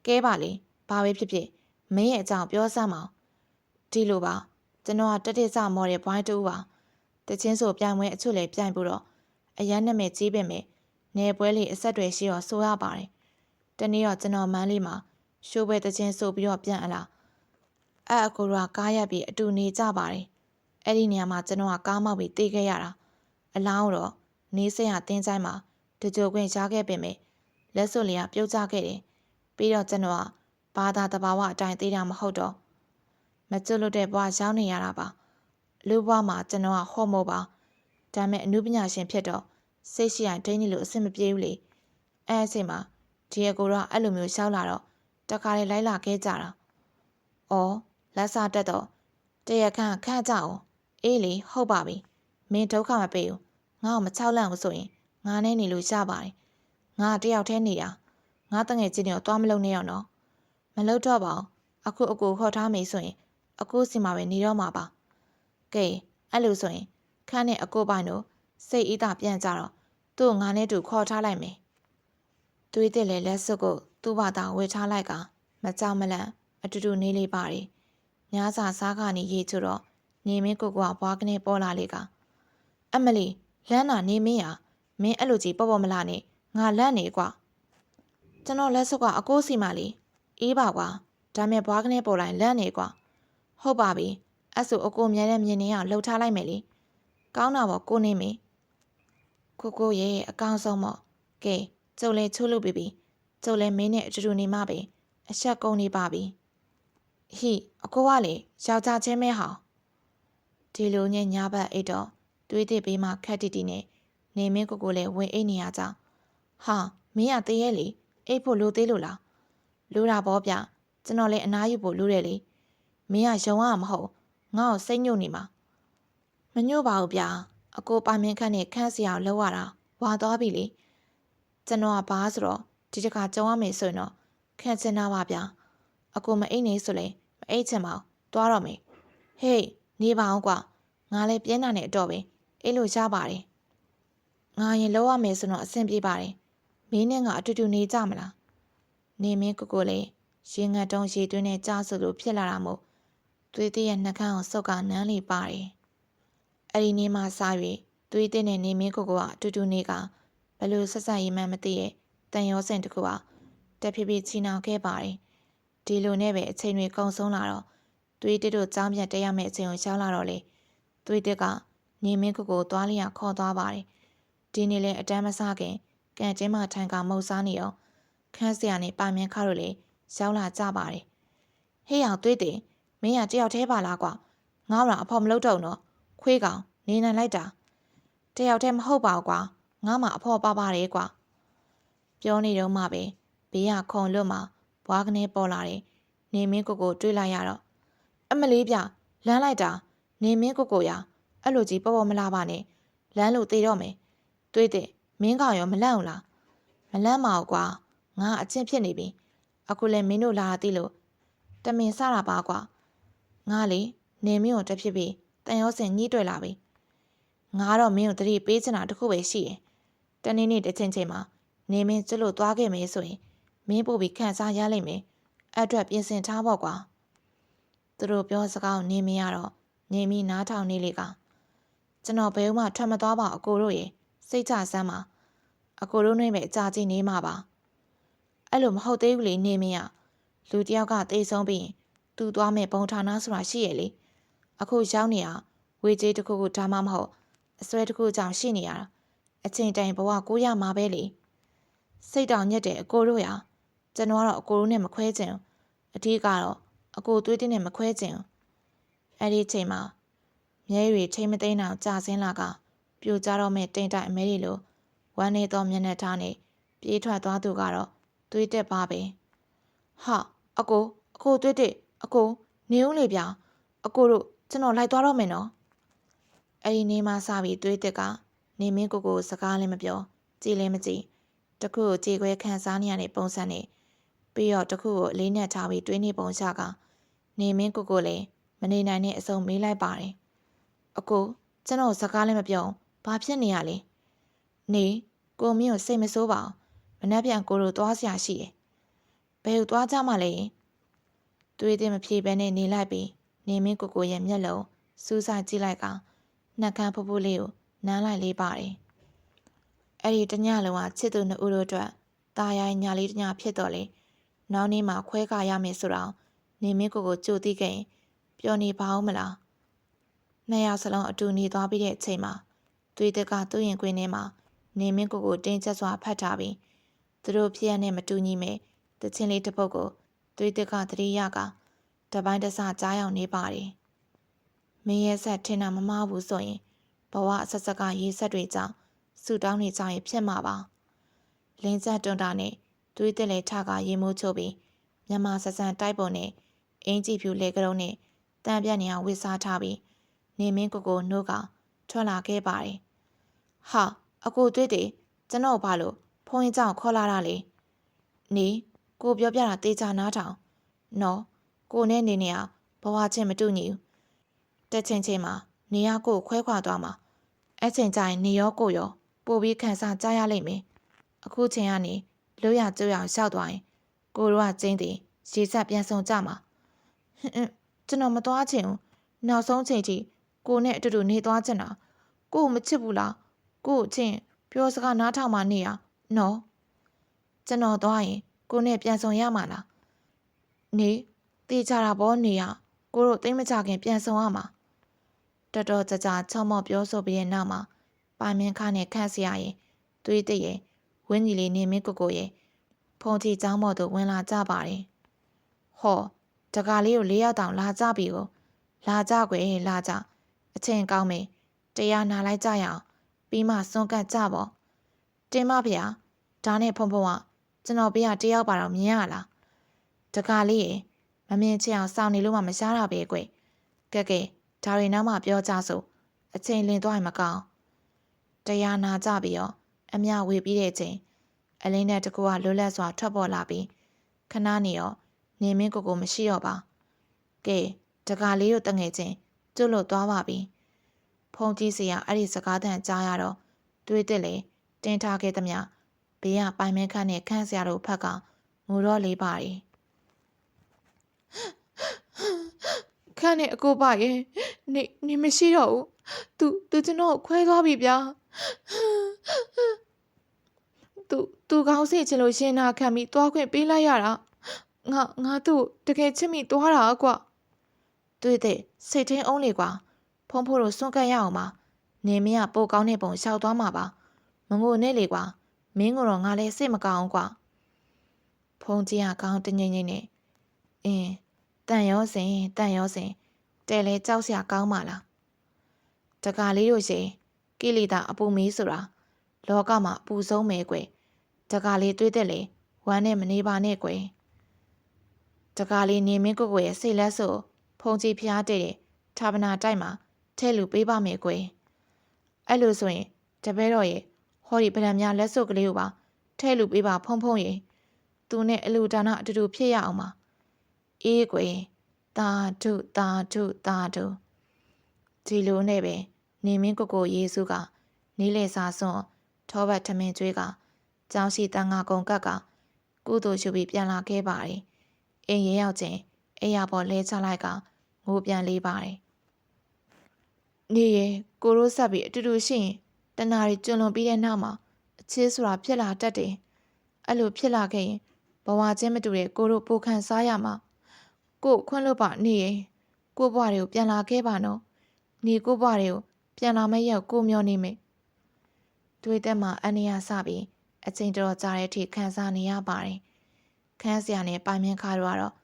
ကဲပါလေဘာပဲဖြစ်ဖြစ်မင်းရဲ့အကြောင်းပြောစမ်းမအောင်ဒီလိုပါကျွန်တော်ကတတိစမော်တဲ့ဘွိုင်းတူပါတချင်းဆိုပြိုင်ပွဲအချွတ်လေပြိုင်ဖို့တော့အရန်နာမည်ကြီးပင်မယ်နေပွဲလေးအဆက်တွေရှိတော့ဆိုရပါတယ်တနေ့တော့ကျွန်တော်မန်းလေးမှာရှိုးပွဲတချင်းဆိုပြီးတော့ပြန်အလားအကူကကားရက်ပြီးအတူနေကြပါတယ်အဲ့ဒီနေရာမှာကျွန်တော်ကကားမောက်ပြီးတေးခဲ့ရတာအလောင်းတော့နေစရာတင်းချိုင်းမှာတကြိုခွင့်ရခဲ့ပင်မယ်လက်စွပ်လေးကပြုတ်ကျခဲ့တယ်ပြီးတော့ကျွန်တော်ကဘာသာတဘာဝအတိုင်းသေးတာမဟုတ်တော့မကျွတ်လွတ်တဲ့ဘဝရောက်နေရတာပါလူဘဝမှာကျွန်တော်ကဟော့မို့ပါဒါမဲ့အနုပညာရှင်ဖြစ်တော့စိတ်ရှိရင်ဒိန်းနေလို့အဆင်မပြေဘူးလေအဲ့အချိန်မှာဒီအကူတော့အဲ့လိုမျိုးရှောက်လာတော့တခါလေလိုက်လာခဲ့ကြတာအော်လက်စားတက်တော့တရခန့်ခန့်ကြအောင်အေးလေဟုတ်ပါပြီမင်းဒုက္ခမပေးဘူးငါ့ကိုမချောက်လန့်ဘူးဆိုရင်ငါနဲ့နေလို့ရပါတယ်ငါတယောက်တည်းနေတာငါတငယ်ချင်းတွေကိုသွားမလုံနဲ့ရောနော်မလုံတော့ပါဘူးအခုခေါ်ထားမေးဆိုရင်အခုစီမှာပဲနေတော့မှာပါကဲအဲ့လိုဆိုရင်ခန့်နဲ့အကိုပိုင်တို့စိတ်အေးသာပြန်ကြတော့သူ့ငါနဲ့တူခေါ်ထားလိုက်မယ်သွေးတက်လေလက်စွပ်ကိုသူ့ဘာသာဝေထားလိုက်ကမကြောက်မလန့်အတူတူနေလေးပါတယ်ညစာစားကနေရေချို့တော့နေမင်းကိုကဘွားကနေပေါ်လာလေကအမလီလမ်းနာနေမင်းမင်းအဲ့လိုကြီးပေါ်မလာနဲ့ငါလန့်နေကွာကျွန်တော်လက်စွပ်ကအကိုစီမလေးအေးပါကွာဒါမဲ့ဘွားကနေပေါ်လိုက်လန့်နေကွာဟုတ်ပါပြီအဲ့ဆိုအကိုမြဲတဲ့မြင်နေအောင်လှုပ်ထားလိုက်မယ်လေကောင်းတာပေါ့ကိုနေမင်းကိုရဲ့အကောင်ဆုံးပေါ့ကဲကျုပ်လည်းချိုးလို့ပြီကျုပ်လည်းမင်းနဲ့အတူတူနေမှပဲအဆက်ကုန်နေပါပြီဟိအကိုကလေယောက်ျားချင်းမဲဟောင်းဒီလိုညညာဘက်အိတ်တော့တွေးတစ်ပေးမှခက်တီတီနဲ့နေမင်းကိုလည်းဝင်အိတ်နေရကြဟာမင်းကတည်းရဲ့လေအိတ်ဖို့လိုသေးလို့လားလိုတာပေါ့ဗျကျွန်တော်လည်းအနားယူဖို့လိုတယ်လေမင်းကယုံရမဟုတ်ငါ့ကိုစိတ်ညှို့နေမှာမညှို့ပါဘူးဗျအကိုပိုင်မင်းခန့်နဲ့ခန့်စရာလောက်ရတာဝါသွားပြီလေကျွန်တော်ကဘာဆိုတော့ဒီတစ်ခါကြုံရမယ်ဆိုရင်တော့ခန့်ချင်တာပါဗျအကိုမအိတ်နေဆိုလေမအိတ်ချင်ပါဘူးသွားတော့မယ်ဟေးနေပါအောင်ကွာငါလည်းပြင်းတာနဲ့အတော့ပဲအေးလို့ရပါတယ်ငါရင်လောက်ရမယ်ဆိုတော့အဆင်ပြေပါတယ်မင်းနဲ့ငါအတူတူနေကြမလားနေမင်းကိုလည်းရေငတ်တုံးရေတွင်းနဲ့ကြားဆိုလို့ဖြစ်လာတာမို့သွေးသေးရဲ့နှကန်းကိုစုပ်ကနမ်းလေပါတယ်အဲ့ဒီနေ့မှစ၍သွေးသေးနဲ့နေမင်းကိုကအတူတူနေကဘယ်လိုဆက်ဆက်ရေးမှန်းမသိရဲ့တန်ရောစင်တကူကတက်ဖြည်းဖြည်းချီနှောင်ခဲ့ပါတယ်ဒီလိုနဲ့ပဲအချိန်တွေကုန်ဆုံးလာတော့သွေးတစ်တို့ကြောင်းပြတ်တက်ရမယ့်အချိန်ကိုရောက်လာတော့လေသွေးတစ်ကနေမင်းကိုသွားလျာခေါ်သွားပါတယ်ဒီနေ့လဲအတန်းမစားခင်ကန်ကျင်းမထိုင်ကမုတ်စားနေအောင်ခန်းစရာနဲ့ပါမင်းခါတို့လေရောက်လာကြပါတယ်ဟေးအောင်သွေးတဲ့မင်းကတယောက်တည်းပါလားကွာငါ့တော့အဖော်မလုပ်တော့တော့ခွေးကောင်နေနိုင်လိုက်တာတယောက်တည်းမဟုတ်ပါဘူးကွာ ငါမှအဖော်ပါပါတယ်ကွာပြောနေတော့မှပဲဘေးကခုံလွတ်မှာဘွားကနေပေါ်လာတယ်နေမင်းကိုတွေးလိုက်ရတော့အမလေးပြလမ်းလိုက်တာနေမင်းကိုရအဲ့လိုကြီးပေါ်မလာပါနဲ့လမ်းလို့သေးတော့မယ်တွေးတဲ့မင်းကောင်ရောမလန့်ဘူးလားမလန့်ပါဘူးကွာငါအချင်းဖြစ်နေပြီအခုလည်းမင်းတို့လာသိလို့တမင်စတာပါကွာငါလေနေမင်းကိုတဖြစ်ပြီးတန်ရောစင်ညှိတွေ့လာပြီငါတော့မင်းကိုတတိပေးချင်တာတခုပဲရှိတယ်တနေ့နေ့တစ်ချိန်ချိန်မှာနေမင်းကျွလို့သွားခဲ့မယ်ဆိုရင်မင်းပို့ပြီးခံစားရလိမ့်မယ်အဲ့အတွက်ပြင်ဆင်ထားပေါ့ကွာသူတို့ပြောစကားနေမင်းကတော့နေမီနားထောင်နေလေကကျွန်တော်ဘယ်မှထွက်မသွားပါအကိုတို့ရေစိတ်ချစမ်းပါအကိုတို့နဲ့ပဲအကြာကြီးနေမှာပါအဲ့လိုမဟုတ်သေးဘူးလေနေမင်းကလူတယောက်ကတေးဆုံးပြီးရင်သူ့သွားမဲ့ဘုံဌာနဆိုတာရှိရဲ့လေအခုရောက်နေရဝေးကြီးတစ်ခုခုဒါမှမဟုတ်အစွဲတစ်ခုကြောင့်ရှိနေရတာအချိန်တိုင်ဘဝကိုရမှာပဲလေစိတ်တောင်ညက်တယ်အကိုတို့ရကျွန်တော်ကတော့အကိုတို့နဲ့မခွဲချင်အထီးကတော့အကိုသွေးတင်းနဲ့မခွဲချင်အဲ့ဒီအချိန်မှာမြဲရီထိမ့်မသိမ်းအောင်ကြာစင်းလာကပြိုကျတော့မဲ့တိမ်တိုက်အမဲရီလိုဝမ်းနေသောမျက်နှာထားနဲ့ပြေးထွက်သွားသူကတော့သွေးတက်ပါပဲဟာအကိုသွေးတက်အကိုနေဦးလေဗျာအကိုတို့ကျွန်တော်လိုက်သွားတော့မယ်နော်အဲ့ဒီနေမှစပြီးသွေးတက်ကနေမင်းကိုစကားလည်းမပြောကြည်လည်းမကြည်တခုကိုကြေခွဲခံစားနေရတဲ့ပုံစံနဲ့ပြီးတော့တခုကိုအလေးနဲ့ထားပြီးတွေးနေပုံချကနေမင်းကိုလည်းမနေနိုင်တဲ့အစုံမေးလိုက်ပါတယ်အကိုကျွန်တော်စကားလည်းမပြောဘာဖြစ်နေရလဲနေကိုမင်းကိုစိတ်မဆိုးပါဘူးမနှက်ပြန်ကိုတို့သွားစရာရှိတယ်ဘယ်ကိုသွားကြမှာလဲတွေးတဲ့မဖြေဘဲနဲ့နေလိုက်ပြီးနေမင်းကိုရဲ့မျက်လုံးစူးစိုက်ကြည့်လိုက်ကနှက်ခမ်းဖူးဖူးလေးကိုနမ်းလိုက်လေးပါတယ်အဲ့ဒီတညလုံးကချစ်သူနှစ်ဦးတို့အတွက်ตาရိုင်းညာလေးတညဖြစ်တော့လေနောက်နေ့မှခွဲခါရမယ်ဆိုတော့နေမင်းကိုကြိုသိခဲ့ရင်ပျော်နေပါဦးမလားနှစ်ယောက်စလုံးအတူနေသွားပြီးတဲ့အချိန်မှာသွေးတက်ကသူ့ရင်ခွင်းထဲမှာနေမင်းကိုတင်းကျပ်စွာဖတ်ထားပြီးသူတို့ဖြစ်ရနဲ့မတူညီမဲ့တချင်းလေးတစ်ပုတ်ကိုသွေးတက်ကသတိရကတပိုင်းတစကြားရောက်နေပါတယ်မင်းရဲ့ဆက်ထင်တာမမှားဘူးဆိုရင်ဘဝအဆက်ဆက်ကရေးဆက်တွေကြောင့်ဆူတောင်းနေကြရင်ဖြစ်မှာပါလင်းဆက်တွန်းတာနဲ့သွေးတက်လေထကရေမိုးချိုးပြီးမြန်မာဆက်ဆန်တိုက်ပုံနဲ့အင်ကြီးဖြူလေကရုံးနဲ့တန်ပြတ်နေအောင်ဝစ်စားထားပြီးနေမင်းကိုနှုတ်ကထွက်လာခဲ့ပါတယ်ဟာအကိုသွေးတယ်ကျွန်တော်ဘာလို့ဖုန်းကြီးကြောင့်ခေါ်လာတာလေနေကိုပြောပြတာတေချာနားထောင်နော်ကိုနဲ့နေနေရဘဝချင်းမတူညီဘူးတက်ချင်းချင်းမှာနေရကိုခွဲခွာသွားမှာအဲ့ချိန်ကျရင်နေရောကိုရောပို့ပြီးခံစားကြရလိမ့်မယ်အခုချိန်ကနေလွတ်ရကျွရအောင်ရှောက်သွားရင်ကိုတို့ကကျင်းတယ်ရေဆက်ပြန်ဆုံကြမှာကျွန်တော်မသွားချင်ဘူးနောက်ဆုံးချိန်ထိကိုနဲ့အတူတူနေသွားချင်တာကိုမချစ်ဘူးလားကို့ချင်းပြောစကားနားထောင်မှနေရနော်ကျွန်တော်သွားရင်ကိုနဲ့ပြန်ဆုံရမှာလားနေတေးကြတာဘောနေရကိုတို့တိတ်မကြခင်ပြန်ဆုံရမှာတော်တော်ကြကြချောင်းမော့ပြောဆိုပြီးတဲ့နောက်မှာပိုင်မင်းခါနဲ့ခန့်စရာရင်သွေးတည့်ရဲ့ဝင်းကြီးလေးနေမင်းကိုရဲ့ဖုန်တီချောင်းမော့တို့ဝင်လာကြပါတယ်ဟောတကားလေးကို၄ယောက်တောင်လာကြပြီကိုလာကြကွယ်လာကြအချိန်ကောင်းမယ်တရားနာလိုက်ကြရအောင်ပြီးမှစွန့်ကတ်ကြပေါ့တင်မဖေဒါနဲ့ဖုံဖုံကကျွန်တော်ဘေးကတယောက်ပါတော့မြင်ရလားတကားလေးရေမမြင်ချင်အောင်စောင့်နေလို့မှမရှားတာပဲကွကဲဒါတွေနောက်မှပြောကြစို့အချိန်လင်းသွားရင်မကောင်းတရားနာကြပြီးတော့အမြဝေပြီးတဲ့အချိန်အလင်းနဲ့တကူကလွတ်လပ်စွာထွက်ပေါ်လာပြီးခဏနေတော့နေမင်းကိုမရှိတော့ပါကဲတကားလေးတို့တငယ်ချင်းကျွတ်လို့သွားပါပြီဖုန်ကြီးစီကအဲ့ဒီစကားတန်ကြားရတော့တွေးတက်လေတင်းထားခဲ့သမျှဘေးကပိုင်မင်းခန့်နဲ့ခန့်စရာတို့ဖက်ကငိုတော့လေးပါရီခန့်နဲ့အကိုပါရဲ့နေမရှိတော့ဘူးသူကျွန်တော်ခွဲသွားပြီဗျာသူကောင်းစီချင်လို့ရှင်နာခံပြီးသွားခွင့်ပေးလိုက်ရတာငါသူ့တကယ်ချစ်မိသွားတာကွာတွေ့တဲ့စိတ်ထင်းအောင်လေကွာဖုံးဖို့လို့စွန့်ကပ်ရအောင်ပါနေမင်းကပိုကောင်းတဲ့ပုံရှောက်သွားမှာပါမငိုနဲ့လေကွာမင်းကတော့ငါလည်းစိတ်မကောင်းကွာဖုံးကြီးကကောင်းတငိမ့်ငိမ့်နဲ့တန်ရောစင်တဲလဲကြောက်စရာကောင်းပါလားတကားလေးတို့ရှင်ကိလေသာအပူမီးဆိုတာ လောကမှာအပူဆုံးပဲကွယ်တကားလေးတွေးတဲ့လေဝမ်းနဲ့မနေပါနဲ့ကွယ်တကားလေးနေမင်းကိုရဲ့စိတ်လက်ဆိုဖုန်ကြီးဖျားတဲ့ဌာပနာတိုက်မှာထဲလူပေးပါမယ်ကွယ်အဲ့လိုဆိုရင်တပည့်တော်ရဲ့ဟောဒီဗရံများလက်စုပ်ကလေးကိုပါထဲလူပေးပါဖုံဖုံရဲ့သူနဲ့အလူဒါနအတူတူဖြစ်ရအောင်ပါအေးကွယ်တာထုတာထုတာထုဒီလိုနဲ့ပဲနေမင်းကိုယေစုကနီးလေစာစွန်ထောဘတ်ထမင်းကျွေးကကျောင်းရှိတန်ငါကုံကတ်ကကုသိုလ်ယူပြီးပြန်လာခဲ့ပါတယ်အိမ်ရဲရောက်ချင်းအိယာပေါ်လဲချလိုက်ကငိုပြန်လေးပါတယ်နေရကိုရိုးဆက်ပြီးအတူတူရှိရင်တနာရီကျွလွန်ပြီးတဲ့နောက်မှာအချစ်ဆိုတာဖြစ်လာတတ်တယ်အဲ့လိုဖြစ်လာခဲ့ရင်ဘဝချင်းမတူတဲ့ကိုရိုးပိုခံစားရမှာကိုခွန်းလို့ပါနေရကိုဘွားတွေကိုပြန်လာခဲ့ပါနော်နေကိုဘွားတွေကိုပြန်လာမယ့်ရောက်ကိုမျောနေမယ်တွေးသက်မှာအနည်းအားစပြီးအချိန်တော်ကြာတဲ့အထိခံစားနေရပါတယ်ခန်းစရာနဲ့ပိုင်မြင့်ခါတို့ကတော့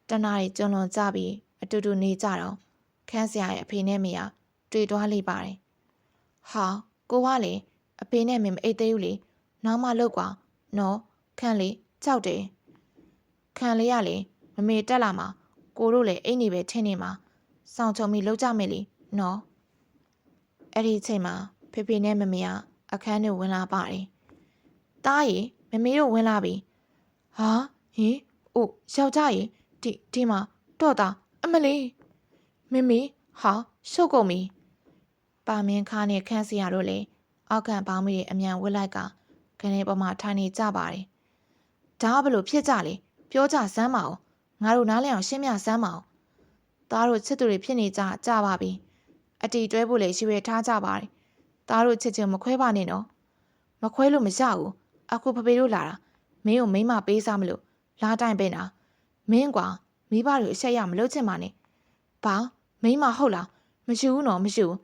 တနာရီကျွလွန်ကြပြီးအတူတူနေကြတော့ခန်းစရာရဲ့အဖေနဲ့မေကတွေ့သွားလိပါတယ်ဟာကိုကလေအဖေနဲ့မေမအိတ်သေးဘူးလေနောက်မှလောက်ကွာနော်ခန်းလေးကြောက်တယ်ခန်းလေးကလေမမေတက်လာမှာကိုတို့လည်းအိတ်နေပဲထင်းနေမှာစောင့်ချုံပြီးလောက်ကြမယ်လေနော်အဲ့ဒီအချိန်မှာဖေဖေနဲ့မမေကအခန်းထဲဝင်လာပါတယ်တားရီမမေတို့ဝင်လာပြီဟာဟင်အိုးယောက်ျားရီဒီမှာတော့တာအမလေးမမေဟာရှုပ်ကုန်ပြီပါမင်းခါနဲ့ခန်းစရာတို့လေအောက်ခံပေါင်းမိတဲ့အမြန်ဝစ်လိုက်ကခန်းထဲပေါ်မှာထိုင်နေကြပါတယ်ဒါကဘလို့ဖြစ်ကြလေပြောကြစမ်းမအောင်ငါတို့နားလည်အောင်ရှင်းပြစမ်းမအောင်သားတို့ချစ်သူတွေဖြစ်နေကြပါပြီအတီတွဲဖို့လေရွေထားကြပါတယ်သားတို့ချစ်ချင်မခွဲပါနဲ့နော်မခွဲလို့မရဘူးအခုဖဖေတို့လာတာမင်းကိုမိမပေးစားမလို့လာတိုင်ပင်တာမင်းကွာမိဘတွေအဆက်ရမလုပ်ချင်ပါနဲ့ဘာမိမဟုတ်လားမရှိဘူးနော်မရှိဘူး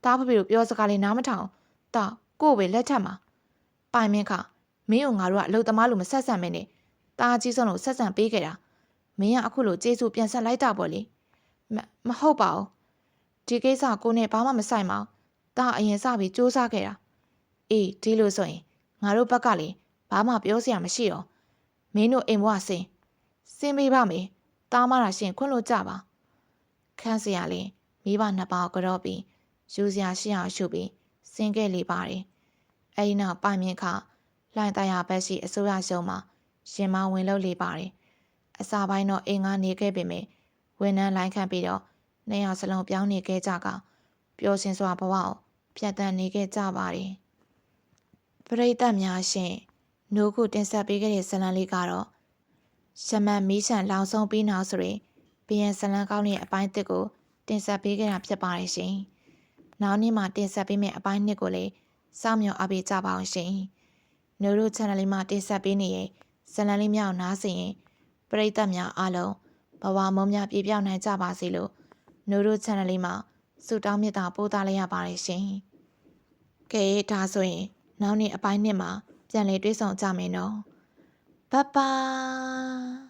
သားဖဖေတို့ပြောစကားလေးနားမထောင်တာကို့ပဲလက်ထပ်မှာပိုင်မင်းခမင်းကိုငါတို့ကအလုပ်သမားလို့မဆက်ဆံမင်းနဲ့တားကြီးဆုံးလို့ဆက်ဆံပေးခဲ့တာမင်းကအခုလိုကျေးဇူးပြန်ဆက်လိုက်တာပေါ့လေမဟုတ်ပါဘူးဒီကိစ္စကိုနဲ့ဘာမှမဆိုင်ပါဘူးတားအရင်စပြီးစူးစမ်းခဲ့တာအေးဒီလိုဆိုရင်ငါတို့ဘက်ကလေဘာမှပြောစရာမရှိတော့မင်းတို့အိမ်ဘွားဆင်းပေးပါမယ်တားမတာရှင်ခွင့်လို့ကြပါခန်းစရာလေးမိဘနှစ်ပေါင်းကြော့ပြီးယူစရာရှိအောင်ရှုပြီးဆင်းခဲ့လေပါတယ်အဲဒီနောက်ပိုင်မြင့်ခလှိုင်တရားဘက်ရှိအစိုးရရှုံးမှာရှင်မဝင်လို့လေပါတယ်အစာပိုင်းတော့အိမ်ကနေခဲ့ပေမဲ့ဝန်ထမ်းလိုင်းခန့်ပြီးတော့နှစ်ယောက်စလုံးပြောင်းနေခဲ့ကြကပျော်ရွှင်စွာဘဝကိုဖြတ်သန်းနေခဲ့ကြပါတယ်ပရိသတ်များရှင်နိုးခုတင်ဆက်ပေးခဲ့တဲ့ဇာတ်လမ်းလေးကတော့ရှမန်မီးချန်လောင်ဆုံးပြီးနောက်ဆိုရင်ဘီယန်ဇာတ်လမ်းကောင်းတဲ့အပိုင်းတစ်ကိုတင်ဆက်ပေးခဲ့တာဖြစ်ပါတယ်ရှင်နောက်နေ့မှာတင်ဆက်ပေးမယ့်အပိုင်းနှစ်ကိုလည်းစောင့်မျှော်အားပေးကြပါအောင်ရှင်နိုးတို့ channel လေးမှာတင်ဆက်ပေးနေရဲ့ဇာတ်လမ်းလေးများကိုနားဆင်ရင်ပရိသတ်များအားလုံးဘဝမုံများပြည့်ပြောင်းနိုင်ကြပါစေလို့နိုးတို့ channel လေးမှာဆုတောင်းမေတ္တာပို့သလိုက်ရပါတယ်ရှင်ကဲဒါဆိုရင်နောက်နေ့အပိုင်းနှစ်မှာပြန်လည်တွေ့ဆုံကြမယ်နော်ဘိုင်ဘိုင်